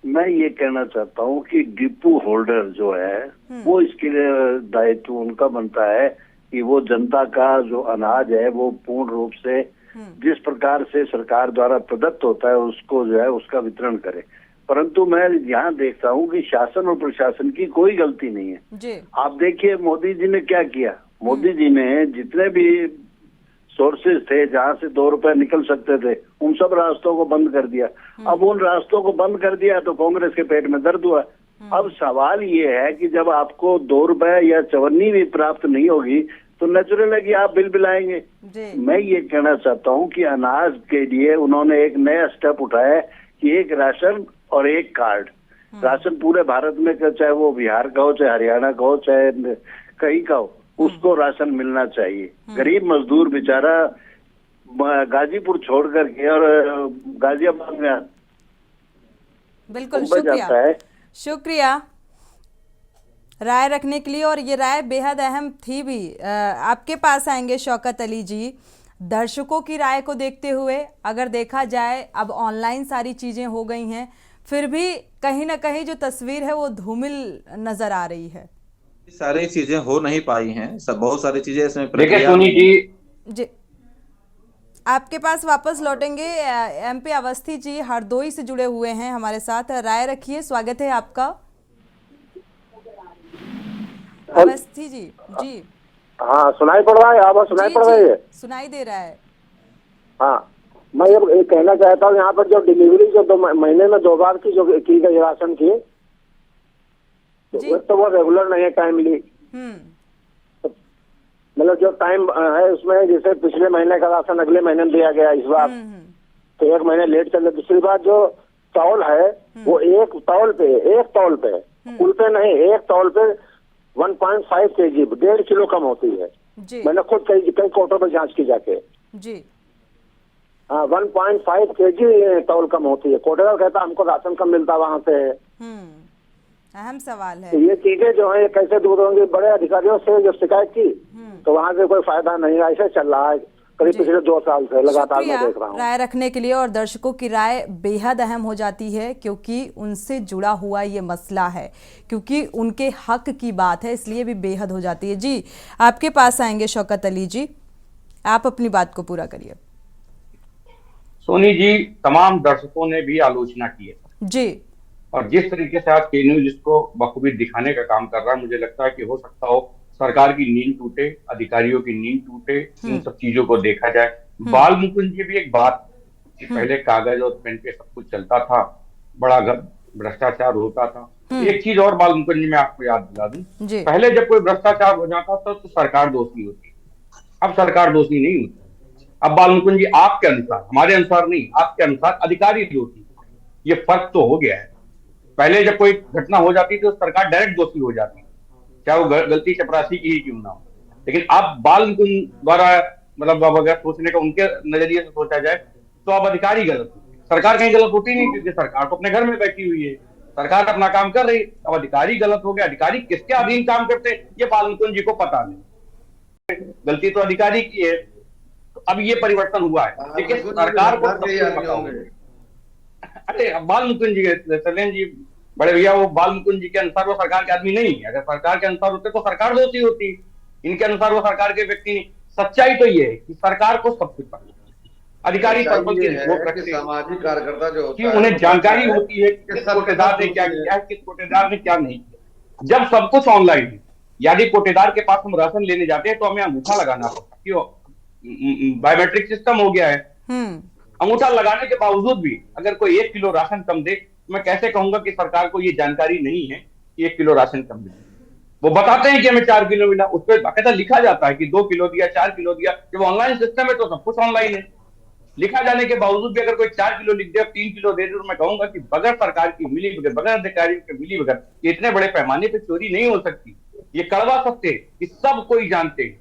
मैं ये कहना चाहता हूँ कि डिपो होल्डर जो है वो इसके लिए दायित्व उनका बनता है कि वो जनता का जो अनाज है वो पूर्ण रूप से जिस प्रकार से सरकार द्वारा प्रदत्त होता है उसको जो है उसका वितरण करे। परंतु मैं यहाँ देखता हूँ कि शासन और प्रशासन की कोई गलती नहीं है जी। आप देखिए मोदी जी ने क्या किया। मोदी जी ने जितने भी सोर्सेज थे जहाँ से 2 रुपए निकल सकते थे उन सब रास्तों को बंद कर दिया। अब उन रास्तों को बंद कर दिया तो कांग्रेस के पेट में दर्द हुआ। अब सवाल ये है कि जब आपको 2 रुपए या चवन्नी भी प्राप्त नहीं होगी तो नेचुरल है कि आप बिल बिलाएंगे। मैं ये कहना चाहता हूँ कि अनाज के लिए उन्होंने एक नया स्टेप उठाया है कि एक राशन और एक कार्ड। राशन पूरे भारत में, चाहे वो बिहार का हो, चाहे हरियाणा का हो, चाहे कहीं का हो, उसको राशन मिलना चाहिए। गरीब मजदूर बेचारा गाजीपुर छोड़ करके और गाजियाबाद में बिल्कुल जाता है। शुक्रिया राय रखने के लिए, और ये राय बेहद अहम थी भी। आपके पास आएंगे शौकत अली जी। दर्शकों की राय को देखते हुए अगर देखा जाए, अब ऑनलाइन सारी चीज़ें हो गई हैं, फिर भी कहीं ना कहीं जो तस्वीर है वो धूमिल नजर आ रही है। सारी चीजें हो नहीं पाई हैं, सब बहुत सारी चीजें इसमें देखिए सोनी जी आपके पास वापस लौटेंगे। एमपी अवस्थी जी हरदोई से जुड़े हुए हैं हमारे साथ, राय रखिए। स्वागत है आपका अवस्थी जी। जी हाँ, सुनाई पड़ रहा है? आवाज सुनाई पड़ रही है? सुनाई दे रहा है। हाँ, मैं ये कहना चाहता हूँ यहाँ पर जो डिलीवरी जो 2 महीने में 2 बार की जो की गई राशन की, तो वो रेगुलर नहीं है, टाइमली। मतलब जो टाइम है उसमें, जैसे पिछले महीने का राशन अगले महीने में दिया गया इस बार, तो 1 महीने लेट चल रहा। दूसरी बात, जो तौल है वो एक तौल पे कुल पे नहीं, एक तौल पे 1.5 kg 1.5 किलो कम होती है। मैंने खुद कई कोर्टों पर जांच की जाके जी। हाँ, 1.5 kg तौल कम होती है। कोटेदार कहता हमको राशन कम मिलता वहाँ से। अहम सवाल है। तो ये चीजें जो है कैसे दूर होंगी? बड़े अधिकारियों से जो शिकायत की तो वहाँ से कोई फायदा नहीं, ऐसे चल रहा है करीब पिछले 2 साल से लगातार मैं देख रहा हूँ। राय रखने के लिए, और दर्शकों की राय बेहद अहम हो जाती है क्योंकि उनसे जुड़ा हुआ ये मसला है, क्योंकि उनके हक की बात है, इसलिए भी बेहद हो जाती है। जी आपके पास आएंगे शौकत अली जी, आप अपनी बात को पूरा करिए। सोनी जी, तमाम दर्शकों ने भी आलोचना की है जी, और जिस तरीके से आज के न्यूज इसको बखूबी दिखाने का काम कर रहा है, मुझे लगता है कि हो सकता हो सरकार की नींद टूटे, अधिकारियों की नींद टूटे, इन सब चीजों को देखा जाए। बाल मुकुंद जी भी एक बात कि पहले कागज और पेन पे सब कुछ चलता था, बड़ा भ्रष्टाचार होता था। एक चीज और बाल मुकुंद जी मैं आपको याद दिला दूं, पहले जब कोई भ्रष्टाचार हो जाता था तो सरकार दोषी होती, अब सरकार दोषी नहीं होती। अब बाल मुकुंद जी आपके अनुसार, हमारे अनुसार नहीं, आपके अनुसार अधिकारी दोषी, ये फर्क तो हो गया है। पहले जब कोई घटना हो जाती तो सरकार डायरेक्ट दोषी हो जाती, चाहे वो गलती चपरासी की ही क्यों ना हो। लेकिन अब बाल मुकुंद द्वारा मतलब अगर सोचने का उनके नजरिए से सोचा जाए तो अब अधिकारी गलत होते, सरकार कहीं गलत होती नहीं, क्योंकि सरकार तो अपने घर में बैठी हुई है, सरकार अपना काम कर रही, अब अधिकारी गलत हो गया। अधिकारी किसके अधीन काम करते हैं ये बाल मुकुंद जी को पता नहीं, गलती तो अधिकारी की है। तो अब ये परिवर्तन हुआ है, लेकिन सरकार को सब कुछ पता होगा। अरे बाल मुकुंद जी, सलेन जी बड़े भैया, वो बाल मुकुंद जी के अनुसार वो सरकार के आदमी नहीं है। अगर सरकार के अनुसार होते तो सरकार दोषी होती, इनके अनुसार वो सरकार के व्यक्ति नहीं। सच्चाई तो ये है कि सरकार को सब कुछ पता, अधिकारी सरपंच की सामाजिक कार्यकर्ता जो कि उन्हें जानकारी होती है किस कोटेदार ने क्या किया है, किस कोटेदार ने क्या नहीं किया। जब सब कुछ ऑनलाइन है, यदि कोटेदार के पास हम राशन लेने जाते हैं तो हमें अंगूठा लगाना पड़ता, क्यों? बायोमेट्रिक सिस्टम हो गया है। अंगूठा लगाने के बावजूद भी अगर कोई 1 किलो राशन कम दे, मैं कैसे कहूंगा कि सरकार को ये जानकारी नहीं है कि 1 किलो राशन कम दे। वो बताते हैं कि हमें 4 किलो मिला, उस पर बाकायदा लिखा जाता है कि 2 किलो दिया, 4 किलो दिया। जब ऑनलाइन सिस्टम है तो सब कुछ ऑनलाइन है। लिखा जाने के बावजूद भी अगर कोई 4 किलो लिख दे, 3 किलो दे दे, तो मैं कहूंगा कि बगैर सरकार की मिली भगत, बगैर अधिकारियों के मिली भगत, इतने बड़े पैमाने पे चोरी नहीं हो सकती। ये कड़वा सत्य कि सब कोई जानते हैं।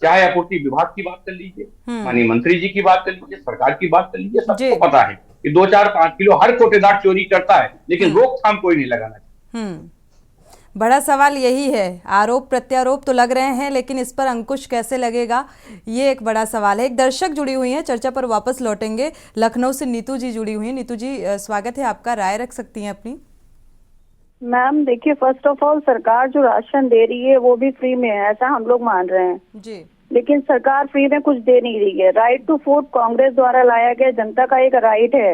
चाहे आपूर्ति विभाग की बात कर लीजिए, माननीय मंत्री जी की बात कर लीजिए, सरकार की बात कर लीजिए, सबको पता है कि 2, 4, 5 किलो हर कोटेदार चोरी करता है, लेकिन रोकथाम कोई नहीं लगाना चाहिए। बड़ा सवाल यही है, आरोप प्रत्यारोप तो लग रहे हैं, लेकिन इस पर अंकुश कैसे लगेगा ये एक बड़ा सवाल है। एक दर्शक जुड़ी हुई हैं, चर्चा पर वापस लौटेंगे। लखनऊ से नीतू जी जुड़ी हुई हैं। नीतू जी स्वागत है आपका, राय रख सकती हैं अपनी। मैम देखिए, फर्स्ट ऑफ ऑल सरकार जो राशन दे रही है वो भी फ्री में है, ऐसा हम लोग मान रहे हैं जी, लेकिन सरकार फ्री में कुछ दे नहीं रही है। राइट टू फूड कांग्रेस द्वारा लाया गया जनता का एक राइट है,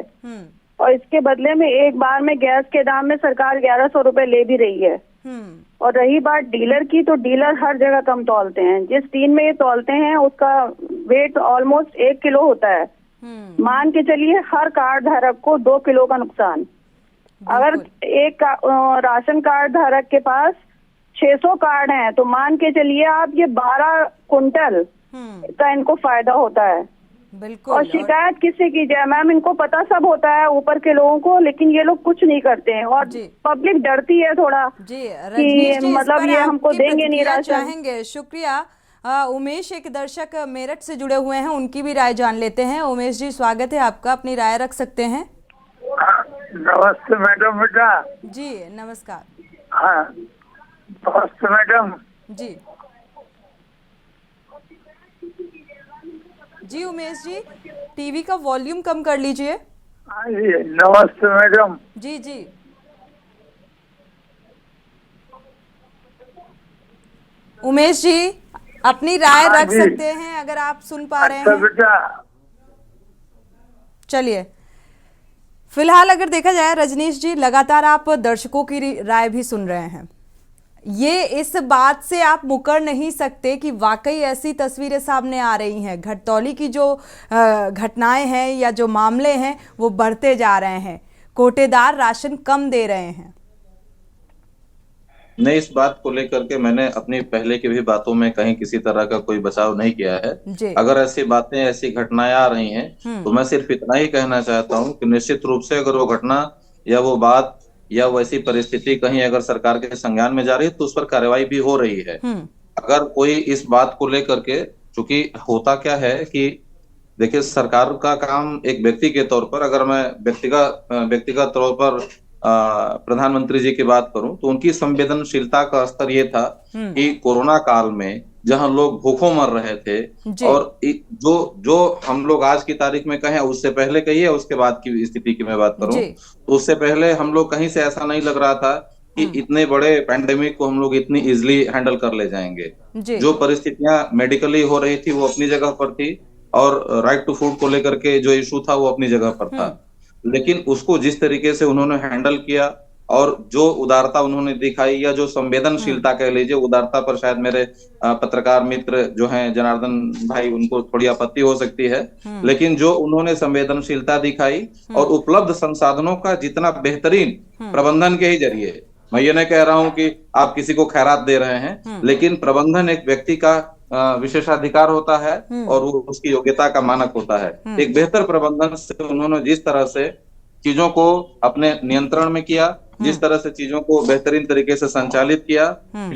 और इसके बदले में एक बार में गैस के दाम में सरकार 1100 रुपए ले भी रही है। और रही बात डीलर की, तो डीलर हर जगह कम तौलते हैं। जिस टीन में ये तौलते हैं उसका वेट ऑलमोस्ट 1 किलो होता है। मान के चलिए हर कार्ड धारक को 2 किलो का नुकसान। अगर एक राशन कार्ड धारक के पास 600 कार्ड हैं तो मान के चलिए आप ये 12 कुंटल का इनको फायदा होता है। बिल्कुल। और शिकायत किससे की जाए मैम? इनको पता सब होता है ऊपर के लोगों को, लेकिन ये लोग कुछ नहीं करते हैं और पब्लिक डरती है थोड़ा कि मतलब ये हमको देंगे नहीं राशन। चाहेंगे। शुक्रिया। उमेश एक दर्शक मेरठ से जुड़े हुए हैं, उनकी भी राय जान लेते हैं। उमेश जी स्वागत है आपका, अपनी राय रख सकते हैं। नमस्ते मैडम। बेटा जी नमस्कार। हाँ नमस्ते मैडम जी। जी उमेश जी, टीवी का वॉल्यूम कम कर लीजिए। नमस्ते मैडम। जी जी। उमेश जी अपनी राय रख सकते हैं अगर आप सुन पा रहे हैं। बेटा चलिए, फिलहाल अगर देखा जाए रजनीश जी, लगातार आप दर्शकों की राय भी सुन रहे हैं। ये इस बात से आप मुकर नहीं सकते कि वाकई ऐसी तस्वीरें सामने आ रही हैं। घटतौली की जो घटनाएं हैं या जो मामले हैं वो बढ़ते जा रहे हैं, कोटेदार राशन कम दे रहे हैं। नहीं, इस बात को लेकर के मैंने अपनी पहले की भी बातों में कहीं किसी तरह का कोई बचाव नहीं किया है। अगर ऐसी बातें, ऐसी घटनाएं आ रही हैं तो मैं सिर्फ इतना ही कहना चाहता हूं कि निश्चित रूप से अगर वो घटना या वो बात या वैसी परिस्थिति कहीं अगर सरकार के संज्ञान में जा रही है तो उस पर कार्रवाई भी हो रही है। अगर कोई इस बात को लेकर के, चूंकि होता क्या है कि देखिए सरकार का काम एक व्यक्ति के तौर पर, अगर मैं व्यक्तिगत तौर पर प्रधानमंत्री जी की बात करूं तो उनकी संवेदनशीलता का स्तर ये था कि कोरोना काल में जहां लोग भूखों मर रहे थे और जो हम लोग आज की तारीख में कहें, उससे पहले कहिए उसके बाद की स्थिति की मैं बात करूं तो उससे पहले हम लोग कहीं से ऐसा नहीं लग रहा था कि इतने बड़े पैंडेमिक को हम लोग इतनी इजिली हैंडल कर ले जाएंगे। जो परिस्थितियां मेडिकली हो रही थी वो अपनी जगह पर थी और राइट टू फूड को लेकर के जो इशू था वो अपनी जगह पर था, लेकिन उसको जिस तरीके से उन्होंने हैंडल किया और जो उदारता उन्होंने दिखाई या जो संवेदनशीलता कह लीजिए, उदारता पर शायद मेरे पत्रकार मित्र जो हैं जनार्दन भाई उनको थोड़ी आपत्ति हो सकती है, लेकिन जो उन्होंने संवेदनशीलता दिखाई और उपलब्ध संसाधनों का जितना बेहतरीन प्रबंधन के ही जरिए, मैं ये नहीं कह रहा हूं कि आप किसी को खैरात दे रहे हैं, लेकिन प्रबंधन एक व्यक्ति का विशेषाधिकार होता है और वो उसकी योग्यता का मानक होता है। एक बेहतर प्रबंधन से उन्होंने जिस तरह से चीजों को अपने नियंत्रण में किया, जिस तरह से चीजों को बेहतरीन तरीके से संचालित किया,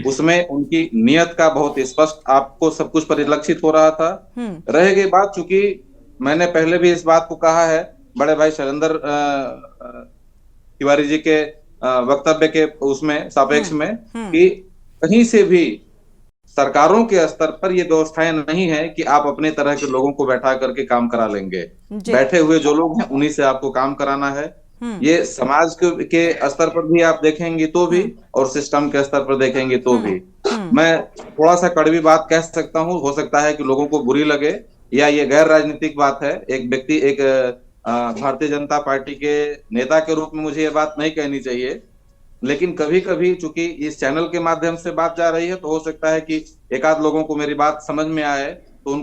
उसमें उनकी नियत का बहुत स्पष्ट आपको सब कुछ परिलक्षित हो रहा था। रह गई बात, चूंकि मैंने पहले भी इस बात को कहा है, बड़े भाई शैलेंद्र तिवारी जी के वक्तव्य के उसमें सापेक्ष में कि कहीं से भी सरकारों के स्तर पर ये व्यवस्थाएं नहीं है कि आप अपने तरह के लोगों को बैठा करके काम करा लेंगे। बैठे हुए जो लोग हैं उन्हीं से आपको काम कराना है। ये समाज के स्तर पर भी आप देखेंगे तो भी और सिस्टम के स्तर पर देखेंगे तो भी। मैं थोड़ा सा कड़वी बात कह सकता हूँ, हो सकता है कि लोगों को बुरी लगे या ये गैर राजनीतिक बात है। एक व्यक्ति, एक भारतीय जनता पार्टी के नेता के रूप में मुझे ये बात नहीं कहनी चाहिए, लेकिन कभी कभी चूंकि इस चैनल के माध्यम से बात जा रही है तो हो सकता है कि एक आध लोगों को मेरी बात समझ में आए तो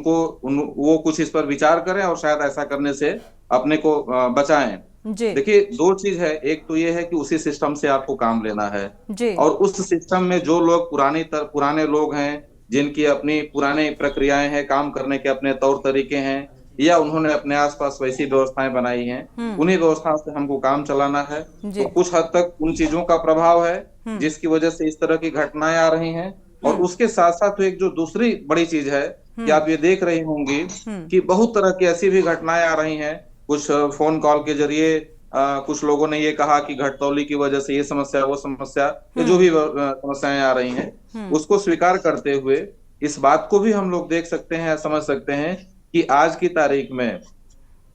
वो कुछ इस पर विचार करें और शायद ऐसा करने से अपने को बचाएं। देखिए, दो चीज है, एक तो ये है कि उसी सिस्टम से आपको काम लेना है और उस सिस्टम में जो लोग पुराने लोग हैं, जिनकी अपनी पुरानी प्रक्रियाएं हैं, काम करने के अपने तौर तरीके हैं या उन्होंने अपने आसपास वैसी व्यवस्थाएं बनाई हैं, उन्हीं व्यवस्थाओं से हमको काम चलाना है। तो कुछ हद तक उन चीजों का प्रभाव है जिसकी वजह से इस तरह की घटनाएं आ रही हैं। और उसके साथ साथ एक जो दूसरी बड़ी चीज है कि आप ये देख रही होंगी कि बहुत तरह की ऐसी भी घटनाएं आ रही हैं। कुछ फोन कॉल के जरिए कुछ लोगों ने ये कहा कि घटतौली की वजह से ये समस्या, वो समस्या, ये जो भी समस्याएं आ रही हैं उसको स्वीकार करते हुए इस बात को भी हम लोग देख सकते हैं, समझ सकते हैं कि आज की तारीख में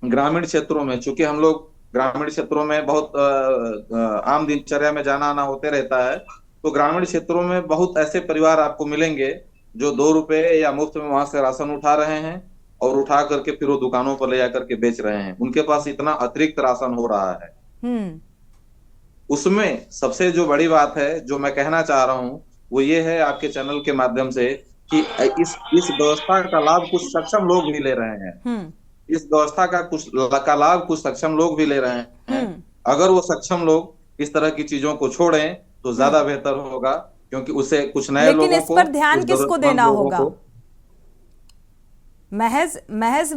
ग्रामीण क्षेत्रों में, चूंकि हम लोग ग्रामीण क्षेत्रों में बहुत आम दिनचर्या में जाना आना होते रहता है, तो ग्रामीण क्षेत्रों में बहुत ऐसे परिवार आपको मिलेंगे जो 2 रुपए या मुफ्त में वहां से राशन उठा रहे हैं और उठा करके फिर वो दुकानों पर ले जाकर के बेच रहे हैं। उनके पास इतना अतिरिक्त राशन हो रहा है। उसमें सबसे जो बड़ी बात है जो मैं कहना चाह रहा हूं वो ये है आपके चैनल के माध्यम से कि इस व्यवस्था का लाभ कुछ सक्षम लोग भी ले रहे हैं। इस व्यवस्था का लाभ कुछ सक्षम लोग भी ले रहे हैं। अगर वो सक्षम लोग इस तरह की चीजों को छोड़ें तो ज्यादा बेहतर होगा, क्योंकि उससे कुछ नए लोगों को, लेकिन इस पर ध्यान किसको देना होगा? महज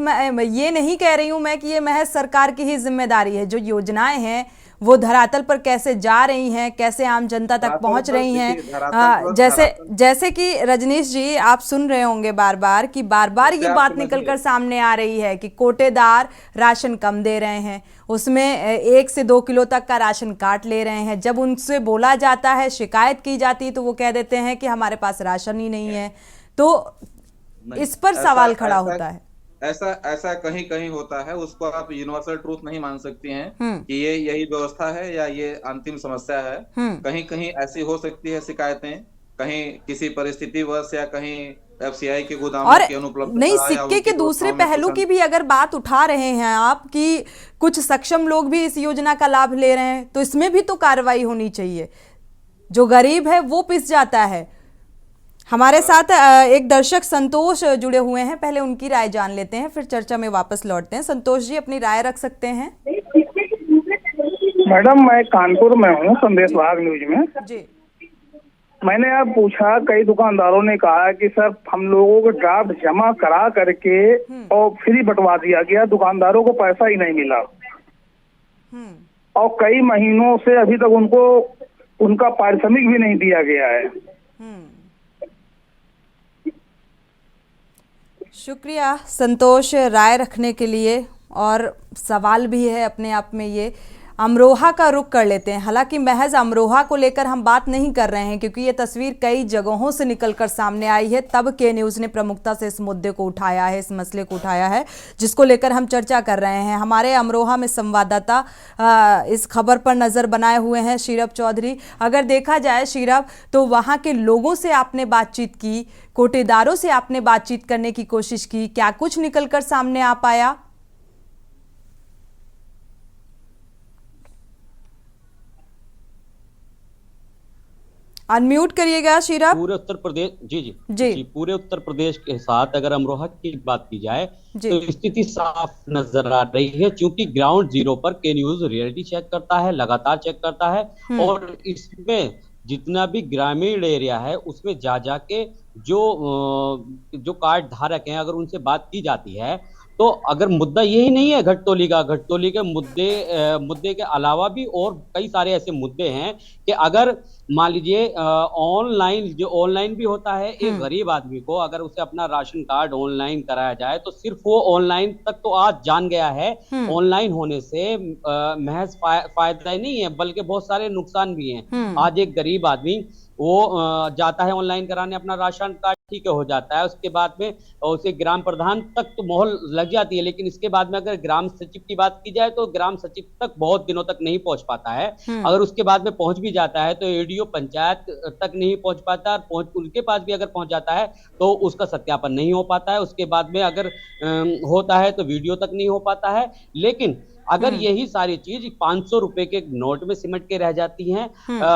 ये नहीं कह रही हूं मैं कि ये महज सरकार की ही जिम्मेदारी है। जो योजनाएं हैं वो धरातल पर कैसे जा रही हैं, कैसे आम जनता तक पहुंच रही हैं। जैसे कि रजनीश जी आप सुन रहे होंगे बार बार ये बात निकलकर सामने आ रही है कि कोटेदार राशन कम दे रहे हैं, उसमें 1 से 2 किलो तक का राशन काट ले रहे हैं। जब उनसे बोला जाता है, शिकायत की जाती है तो वो कह देते हैं कि हमारे पास राशन ही नहीं है। तो इस पर सवाल खड़ा होता है। ऐसा कहीं कहीं होता है, उसको आप यूनिवर्सल ट्रूथ नहीं मान सकती हैं कि ये यही व्यवस्था है या ये अंतिम समस्या है। कहीं कहीं ऐसी हो सकती है शिकायतें, कहीं किसी परिस्थिति वश या कहीं एफसीआई के गोदामों की अनुपलब्धता। नहीं, सिक्के के दूसरे पहलू की भी अगर बात उठा रहे हैं आप कि कुछ सक्षम लोग भी इस योजना का लाभ ले रहे हैं, तो इसमें भी तो कार्रवाई होनी चाहिए। जो गरीब है वो पिस जाता है। हमारे साथ एक दर्शक संतोष जुड़े हुए हैं, पहले उनकी राय जान लेते हैं, फिर चर्चा में वापस लौटते हैं। संतोष जी अपनी राय रख सकते हैं। मैडम, मैं कानपुर में हूँ, संदेश भाग न्यूज में जी। मैंने अब पूछा, कई दुकानदारों ने कहा कि सर हम लोगों को ड्राफ्ट जमा करा करके और फ्री बंटवा दिया गया, दुकानदारों को पैसा ही नहीं मिला और कई महीनों से अभी तक उनको उनका पारिश्रमिक भी नहीं दिया गया है। शुक्रिया संतोष राय रखने के लिए। और सवाल भी है अपने आप में ये। अमरोहा का रुख कर लेते हैं। हालांकि महज अमरोहा को लेकर हम बात नहीं कर रहे हैं, क्योंकि ये तस्वीर कई जगहों से निकलकर सामने आई है, तब के न्यूज़ ने प्रमुखता से इस मुद्दे को उठाया है, इस मसले को उठाया है, जिसको लेकर हम चर्चा कर रहे हैं। हमारे अमरोहा में संवाददाता इस खबर पर नज़र बनाए हुए हैं, शीरब चौधरी। अगर देखा जाए शीरब, तो वहाँ के लोगों से आपने बातचीत की, कोटेदारों से आपने बातचीत करने की कोशिश की, क्या कुछ निकलकर सामने आ पाया? अनम्यूट करिएगा शीरब। पूरे उत्तर प्रदेश जी पूरे उत्तर प्रदेश के साथ अगर अमरोहा की बात की जाए तो स्थिति साफ नजर आ रही है, क्योंकि ग्राउंड जीरो पर के न्यूज रियलिटी चेक करता है, लगातार चेक करता है और इसमें जितना भी ग्रामीण एरिया है उसमें जा के जो कार्ड धारक हैं, अगर उनसे बात की जाती है तो अगर मुद्दा यही नहीं है घटतौली का, घटतौली के मुद्दे के अलावा भी और कई सारे ऐसे मुद्दे हैं कि अगर मान लीजिए ऑनलाइन भी होता है, एक गरीब आदमी को अगर उसे अपना राशन कार्ड ऑनलाइन कराया जाए तो सिर्फ वो ऑनलाइन तक तो आज जान गया है। ऑनलाइन होने से महज फायदा ही नहीं है बल्कि बहुत सारे नुकसान भी हैं। आज एक गरीब आदमी वो जाता है ऑनलाइन कराने अपना राशन कार्ड, ठीक है, हो जाता है, उसके बाद में उसे ग्राम प्रधान तक तो मोहर लग जाती है, लेकिन इसके बाद में अगर ग्राम सचिव की बात की जाए तो ग्राम सचिव तक बहुत दिनों तक नहीं पहुंच पाता है। अगर उसके बाद में पहुंच भी जाता है तो एडीओ पंचायत तक नहीं पहुंच पाता, और उनके पास भी अगर पहुंच जाता है तो उसका सत्यापन नहीं हो पाता है। उसके बाद में अगर होता है तो वीडियो तक नहीं हो पाता है। लेकिन अगर यही सारी चीज 500 रुपए के नोट में सिमट के रह जाती हैं,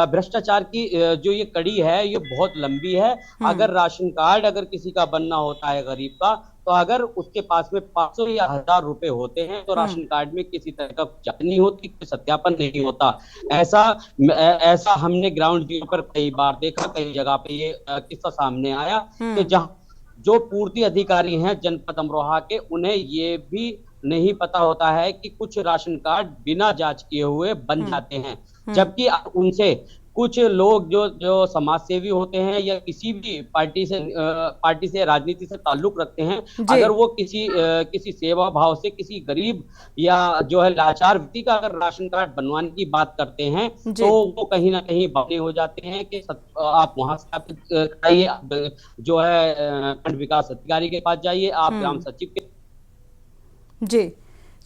भ्रष्टाचार की जो ये कड़ी है ये बहुत लंबी है। अगर राशन कार्ड अगर किसी का बनना होता है गरीब का, तो अगर उसके पास में 500 या 1000 रुपए होते हैं तो राशन कार्ड में किसी तरह का जांच नहीं होती, कोई सत्यापन नहीं होता। ऐसा हमने ग्राउंड जीरो पर कई बार देखा, कई जगह पे ये किस्सा सामने आया कि जहाँ जो पूर्ति अधिकारी हैं जनपद अमरोहा के, उन्हें ये भी नहीं पता होता है कि कुछ राशन कार्ड बिना जांच किए हुए बन जाते हैं, जबकि उनसे कुछ लोग जो समाज सेवी होते हैं या किसी भी पार्टी से राजनीति से ताल्लुक रखते हैं, अगर वो किसी सेवा भाव से किसी गरीब या जो है लाचार व्यक्ति का अगर राशन कार्ड बनवाने की बात करते हैं तो वो कहीं ना कहीं बहाने हो जाते हैं कि आप वहां स्थापित कराइए, जो है खंड विकास अधिकारी के पास जाइए, आप ग्राम सचिव के। जी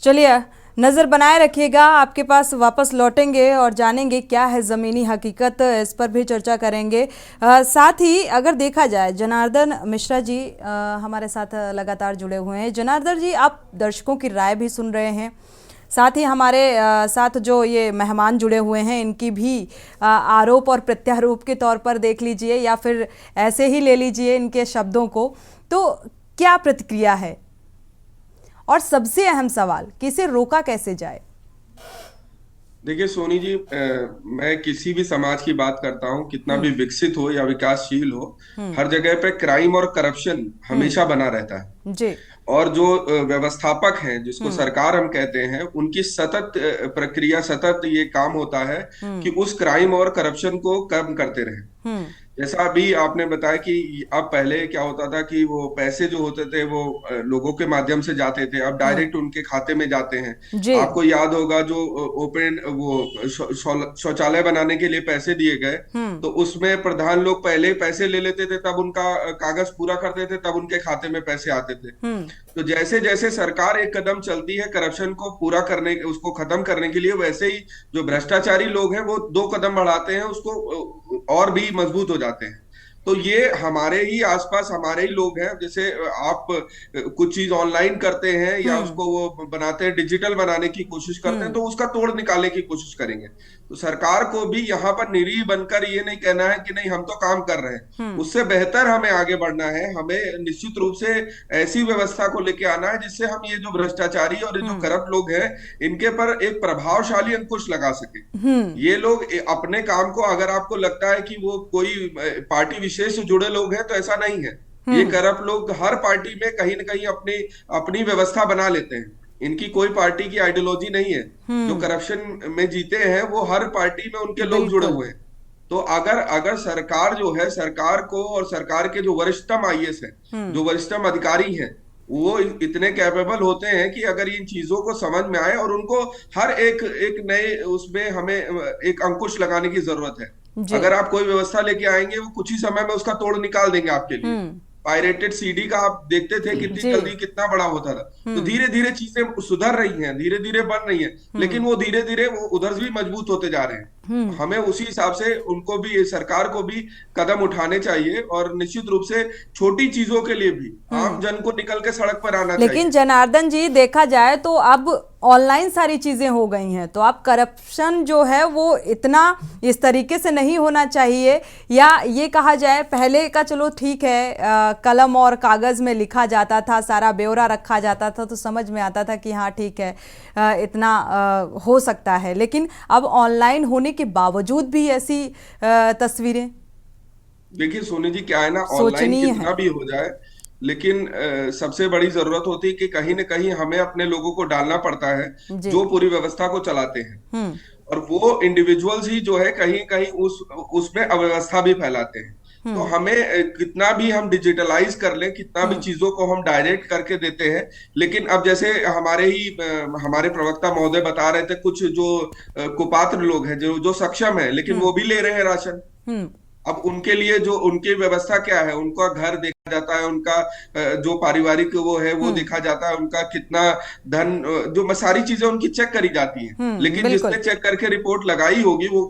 चलिए, नज़र बनाए रखिएगा, आपके पास वापस लौटेंगे और जानेंगे क्या है ज़मीनी हकीकत, इस पर भी चर्चा करेंगे। साथ ही अगर देखा जाए, जनार्दन मिश्रा जी हमारे साथ लगातार जुड़े हुए हैं। जनार्दन जी, आप दर्शकों की राय भी सुन रहे हैं, साथ ही हमारे साथ जो ये मेहमान जुड़े हुए हैं इनकी भी आरोप और प्रत्यारोप के तौर पर देख लीजिए या फिर ऐसे ही ले लीजिए इनके शब्दों को, तो क्या प्रतिक्रिया है? और सबसे अहम सवाल कि इसे रोका कैसे जाए? देखिए सोनी जी, मैं किसी भी समाज की बात करता हूँ, कितना भी विकसित हो या विकासशील हो, हर जगह पे क्राइम और करप्शन हमेशा बना रहता है जी। और जो व्यवस्थापक हैं, जिसको सरकार हम कहते हैं, उनकी सतत प्रक्रिया, सतत ये काम होता है कि उस क्राइम और करप्शन को कम करते रहे। जैसा अभी आपने बताया कि अब पहले क्या होता था कि वो पैसे जो होते थे वो लोगों के माध्यम से जाते थे, अब डायरेक्ट उनके खाते में जाते हैं। आपको याद होगा जो ओपन वो शौचालय बनाने के लिए पैसे दिए गए, तो उसमें प्रधान लोग पहले पैसे ले लेते थे, तब उनका कागज पूरा करते थे, तब उनके खाते में पैसे आते थे। तो जैसे जैसे सरकार एक कदम चलती है करप्शन को पूरा करने, उसको खत्म करने के लिए, वैसे ही जो भ्रष्टाचारी लोग हैं वो 2 कदम बढ़ाते हैं, उसको और भी मजबूत हो जाते हैं। तो ये हमारे ही आसपास हमारे ही लोग हैं। जैसे आप कुछ चीज ऑनलाइन करते हैं या उसको वो बनाते हैं, डिजिटल बनाने की कोशिश करते हैं, तो उसका तोड़ निकालने की कोशिश करेंगे। तो सरकार को भी यहाँ पर निरीह बनकर ये नहीं कहना है कि नहीं हम तो काम कर रहे हैं, उससे बेहतर हमें आगे बढ़ना है। हमें निश्चित रूप से ऐसी व्यवस्था को लेके आना है जिससे हम ये जो भ्रष्टाचारी और ये जो करप्ट लोग हैं, इनके पर एक प्रभावशाली अंकुश लगा सके। ये लोग अपने काम को, अगर आपको लगता है कि वो कोई पार्टी विशेष से जुड़े लोग हैं, तो ऐसा नहीं है। ये करप्ट लोग हर पार्टी में कहीं ना कहीं अपनी व्यवस्था बना लेते हैं। इनकी कोई पार्टी की आइडियोलॉजी नहीं है। जो करप्शन में जीते हैं वो हर पार्टी में उनके लोग जुड़े हुए हैं। तो अगर सरकार जो है, सरकार को और सरकार के जो वरिष्ठतम आईएएस हैं, जो वरिष्ठतम अधिकारी हैं, वो इतने कैपेबल होते हैं कि अगर इन चीजों को समझ में आए और उनको हर एक नए उसमें हमें एक अंकुश लगाने की जरूरत है। अगर आप कोई व्यवस्था लेके आएंगे, वो कुछ ही समय में उसका तोड़ निकाल देंगे आपके लिए। पायरेटेड सीडी का आप देखते थे कितनी जल्दी कितना बड़ा होता था। तो धीरे धीरे चीजें सुधर रही हैं, धीरे धीरे बन रही हैं, लेकिन वो धीरे धीरे वो उधर भी मजबूत होते जा रहे हैं। हमें उसी हिसाब से उनको भी, सरकार को भी कदम उठाने चाहिए और निश्चित रूप से छोटी चीजों के लिए भी आम जन को निकल के सड़क पर आना चाहिए। लेकिन जनार्दन जी, देखा जाए तो अब ऑनलाइन सारी चीजें हो गई हैं, तो अब करप्शन जो है वो इतना इस तरीके से नहीं होना चाहिए, या ये कहा जाए पहले का चलो ठीक है, कलम और कागज में लिखा जाता था, सारा ब्यौरा रखा जाता था, तो समझ में आता था कि हाँ ठीक है, इतना हो सकता है। लेकिन अब ऑनलाइन होने के बावजूद भी ऐसी तस्वीरें, देखिए सोनी जी, क्या है ना, ऑनलाइन कितना भी हो जाए, लेकिन सबसे बड़ी जरूरत होती है कि कहीं न कहीं हमें अपने लोगों को डालना पड़ता है जो पूरी व्यवस्था को चलाते हैं, और वो इंडिविजुअल्स ही जो है कहीं कहीं उसमें अव्यवस्था भी फैलाते हैं। तो हमें कितना भी हम डिजिटलाइज कर लें, कितना भी चीजों को हम डायरेक्ट करके देते हैं, लेकिन अब जैसे हमारे प्रवक्ता महोदय बता रहे थे, कुछ जो कुपात्र लोग हैं, जो सक्षम है लेकिन वो भी ले रहे हैं राशन। अब उनके लिए जो उनकी व्यवस्था क्या है, उनका घर देखा जाता है, उनका जो पारिवारिक वो है वो देखा जाता है, उनका कितना धन, जो सारी चीजें उनकी चेक करी जाती हैं। लेकिन जिसने चेक करके रिपोर्ट लगाई होगी वो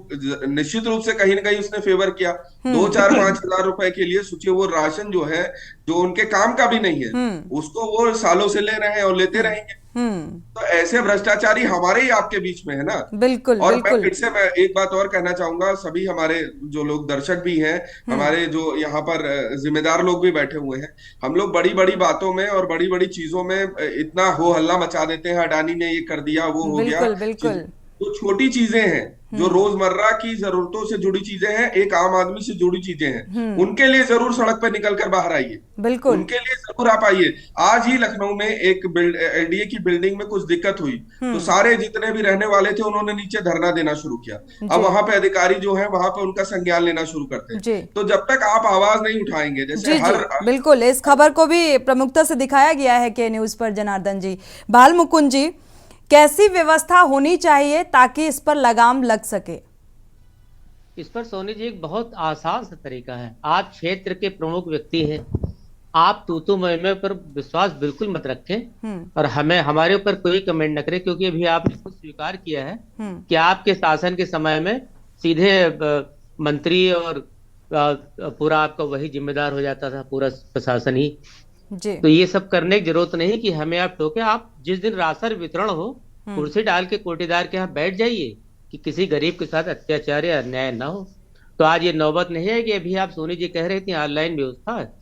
निश्चित रूप से कहीं ना कहीं उसने फेवर किया। 2, 4, 5 हजार रुपए के लिए सोचिए, वो राशन जो है जो उनके काम का भी नहीं है उसको वो सालों से ले रहे हैं और लेते रहेंगे। तो ऐसे भ्रष्टाचारी हमारे ही आपके बीच में है ना। बिल्कुल और बिल्कुल। मैं एक बात और कहना चाहूंगा, सभी हमारे जो लोग दर्शक भी हैं, हमारे जो यहाँ पर जिम्मेदार लोग भी बैठे हुए हैं, हम लोग बड़ी बड़ी बातों में और बड़ी बड़ी चीजों में इतना हो हल्ला मचा देते हैं, अडानी ने ये कर दिया, वो हो गया। बिल्कुल। तो छोटी चीजें हैं जो रोजमर्रा की जरूरतों से जुड़ी चीजें हैं, एक आम आदमी से जुड़ी चीजें हैं, उनके लिए जरूर सड़क पर निकल कर बाहर आइए। बिल्कुल, उनके लिए जरूर आप आइए। आज ही लखनऊ में एक एलडीए की बिल्डिंग में कुछ दिक्कत हुई, तो सारे जितने भी रहने वाले थे उन्होंने नीचे धरना देना शुरू किया। अब वहां पे अधिकारी जो है वहां पे उनका संज्ञान लेना शुरू करते हैं। तो जब तक आप आवाज नहीं उठाएंगे, जैसे बिल्कुल, इस खबर को भी प्रमुखता से दिखाया गया है के न्यूज पर। जनार्दन जी, बाल मुकुंद जी, कैसी व्यवस्था होनी चाहिए ताकि इस पर लगाम लग सके? इस पर सोनी जी एक बहुत आसान सा तरीका है। आप क्षेत्र के प्रमुख व्यक्ति हैं, आप तूतू मैं पर विश्वास बिल्कुल मत रखें और हमारे ऊपर कोई कमेंट न करें, क्योंकि अभी आपने खुद स्वीकार किया है कि आपके शासन के समय में सीधे मंत्री और पूरा आपका वही जिम्मेदार हो जाता था, पूरा प्रशासन ही। तो ये सब करने की जरूरत नहीं कि हमें आप टोके। आप जिस दिन राशन वितरण हो, कुर्सी डाल के कोटेदार के यहाँ बैठ जाइए कि किसी गरीब के साथ अत्याचार या अन्याय ना हो। तो आज ये नौबत नहीं है कि अभी आप सोनी जी कह रहे थे ऑनलाइन व्यवस्था है,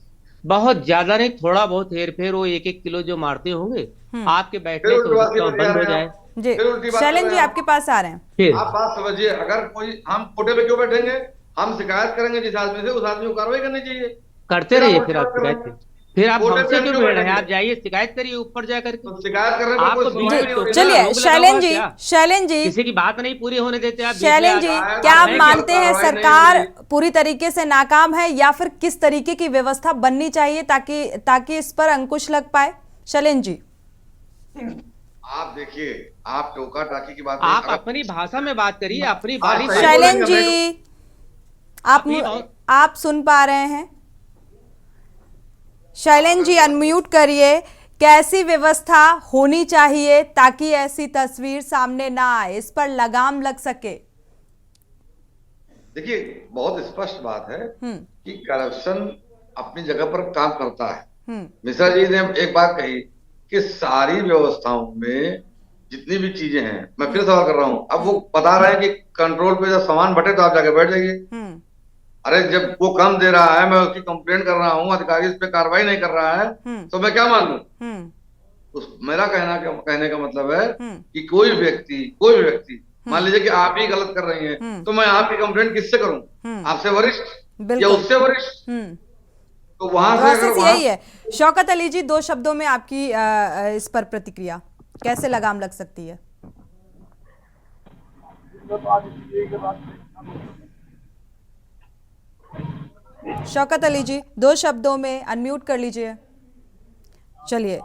बहुत ज्यादा नहीं, थोड़ा बहुत हेर फेर, वो 1-1 किलो जो मारते होंगे आपके बैठने तो बंद हो जाए। जी शैलेंद्र जी आपके पास आ रहे हैं। आप बात समझिए, अगर कोई हम कोटे पे क्यों बैठेंगे, हम शिकायत करेंगे जिस आदमी से, उस आदमी को कार्रवाई करनी चाहिए। करते रहिए, फिर आप शिकायत, फिर आप हमसे क्यों बैठ रहे हैं? आप जाइए शिकायत करिए ऊपर जाकर के। शिकायत करने पर कोई सुनवाई नहीं हो रही। चलिए शैलेंद्र जी, किसी की बात नहीं पूरी होने देते आप। शैलेंद्र जी, क्या आप मानते हैं सरकार पूरी तरीके से नाकाम है, या फिर किस तरीके की व्यवस्था बननी चाहिए ताकि इस पर अंकुश लग पाए? शैलेंद्र जी, आप देखिए, आप टोका टाकी की बात, आप अपनी भाषा में बात करिए, अपनी बारी। शैलेंद्र जी, आप सुन पा रहे हैं? शैलेंद्र जी अनम्यूट करिए। कैसी व्यवस्था होनी चाहिए ताकि ऐसी तस्वीर सामने ना आए, इस पर लगाम लग सके? देखिए, बहुत स्पष्ट बात है कि करप्शन अपनी जगह पर काम करता है। मिश्रा जी ने एक बात कही कि सारी व्यवस्थाओं में जितनी भी चीजें हैं, मैं फिर सवाल कर रहा हूं, अब वो बता रहे हैं कि कंट्रोल पे जब सामान बटे तो आप जाके बैठ जाइए। अरे जब वो कम दे रहा है, मैं उसकी कंप्लेंट कर रहा हूँ, अधिकारी इस पे कार्रवाई नहीं कर रहा है, तो मैं क्या मान लूं? मेरा कहने का मतलब है कि कोई व्यक्ति मान लीजिए कि आप ही गलत कर रही हैं, तो मैं आपकी कंप्लेंट किससे करूं? आपसे वरिष्ठ या उससे वरिष्ठ? तो वहां से यही है। शौकत अली जी, 2 शब्दों में आपकी इस पर प्रतिक्रिया, कैसे लगाम लग सकती है? शौकत अली जी, 2 शब्दों में अनम्यूट कर लीजिए। चलिए,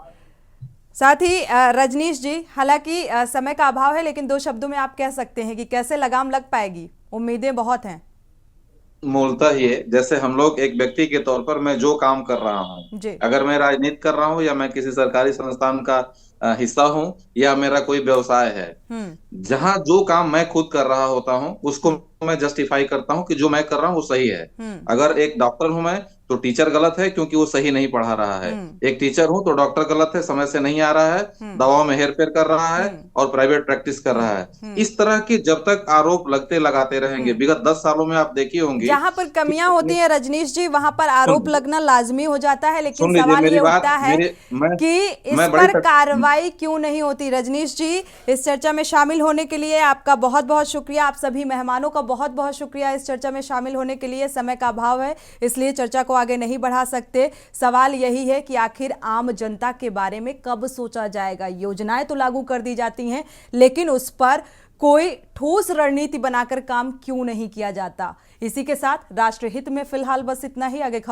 साथ ही रजनीश जी, हालांकि समय का अभाव है, लेकिन 2 शब्दों में आप कह सकते हैं कि कैसे लगाम लग पाएगी? उम्मीदें बहुत हैं। मूलतः ये, जैसे हम लोग एक व्यक्ति के तौर पर मैं जो काम कर रहा हूँ, अगर मैं राजनीति कर रहा हूँ या मैं किसी सरकारी संस्थान का हिस्सा हूँ या मेरा कोई व्यवसाय है, जहाँ जो काम मैं खुद कर रहा होता हूँ उसको मैं जस्टिफाई करता हूँ कि जो मैं कर रहा हूँ वो सही है। अगर एक डॉक्टर हूं मैं तो टीचर गलत है क्योंकि वो सही नहीं पढ़ा रहा है। एक टीचर हूं तो डॉक्टर गलत है, समय से नहीं आ रहा है, दवाओं में हेरफेर कर रहा है और प्राइवेट प्रैक्टिस कर रहा है। इस तरह की जब तक आरोप लगाते रहेंगे, विगत 10 सालों में आप देखी होंगी, जहाँ पर कमियां होती है रजनीश जी, वहां पर आरोप लगना लाजमी हो जाता है। लेकिन सवाल ये उठता है कि इस पर कार्रवाई क्यों नहीं होती? रजनीश जी, इस चर्चा में शामिल होने के लिए आपका बहुत बहुत शुक्रिया। आप सभी मेहमानों का बहुत बहुत शुक्रिया इस चर्चा में शामिल होने के लिए। समय का अभाव है, इसलिए चर्चा को आगे नहीं बढ़ा सकते। सवाल यही है कि आखिर आम जनता के बारे में कब सोचा जाएगा। योजनाएं तो लागू कर दी जाती हैं, लेकिन उस पर कोई ठोस रणनीति बनाकर काम क्यों नहीं किया जाता। इसी के साथ राष्ट्रहित में फिलहाल बस इतना ही। आगे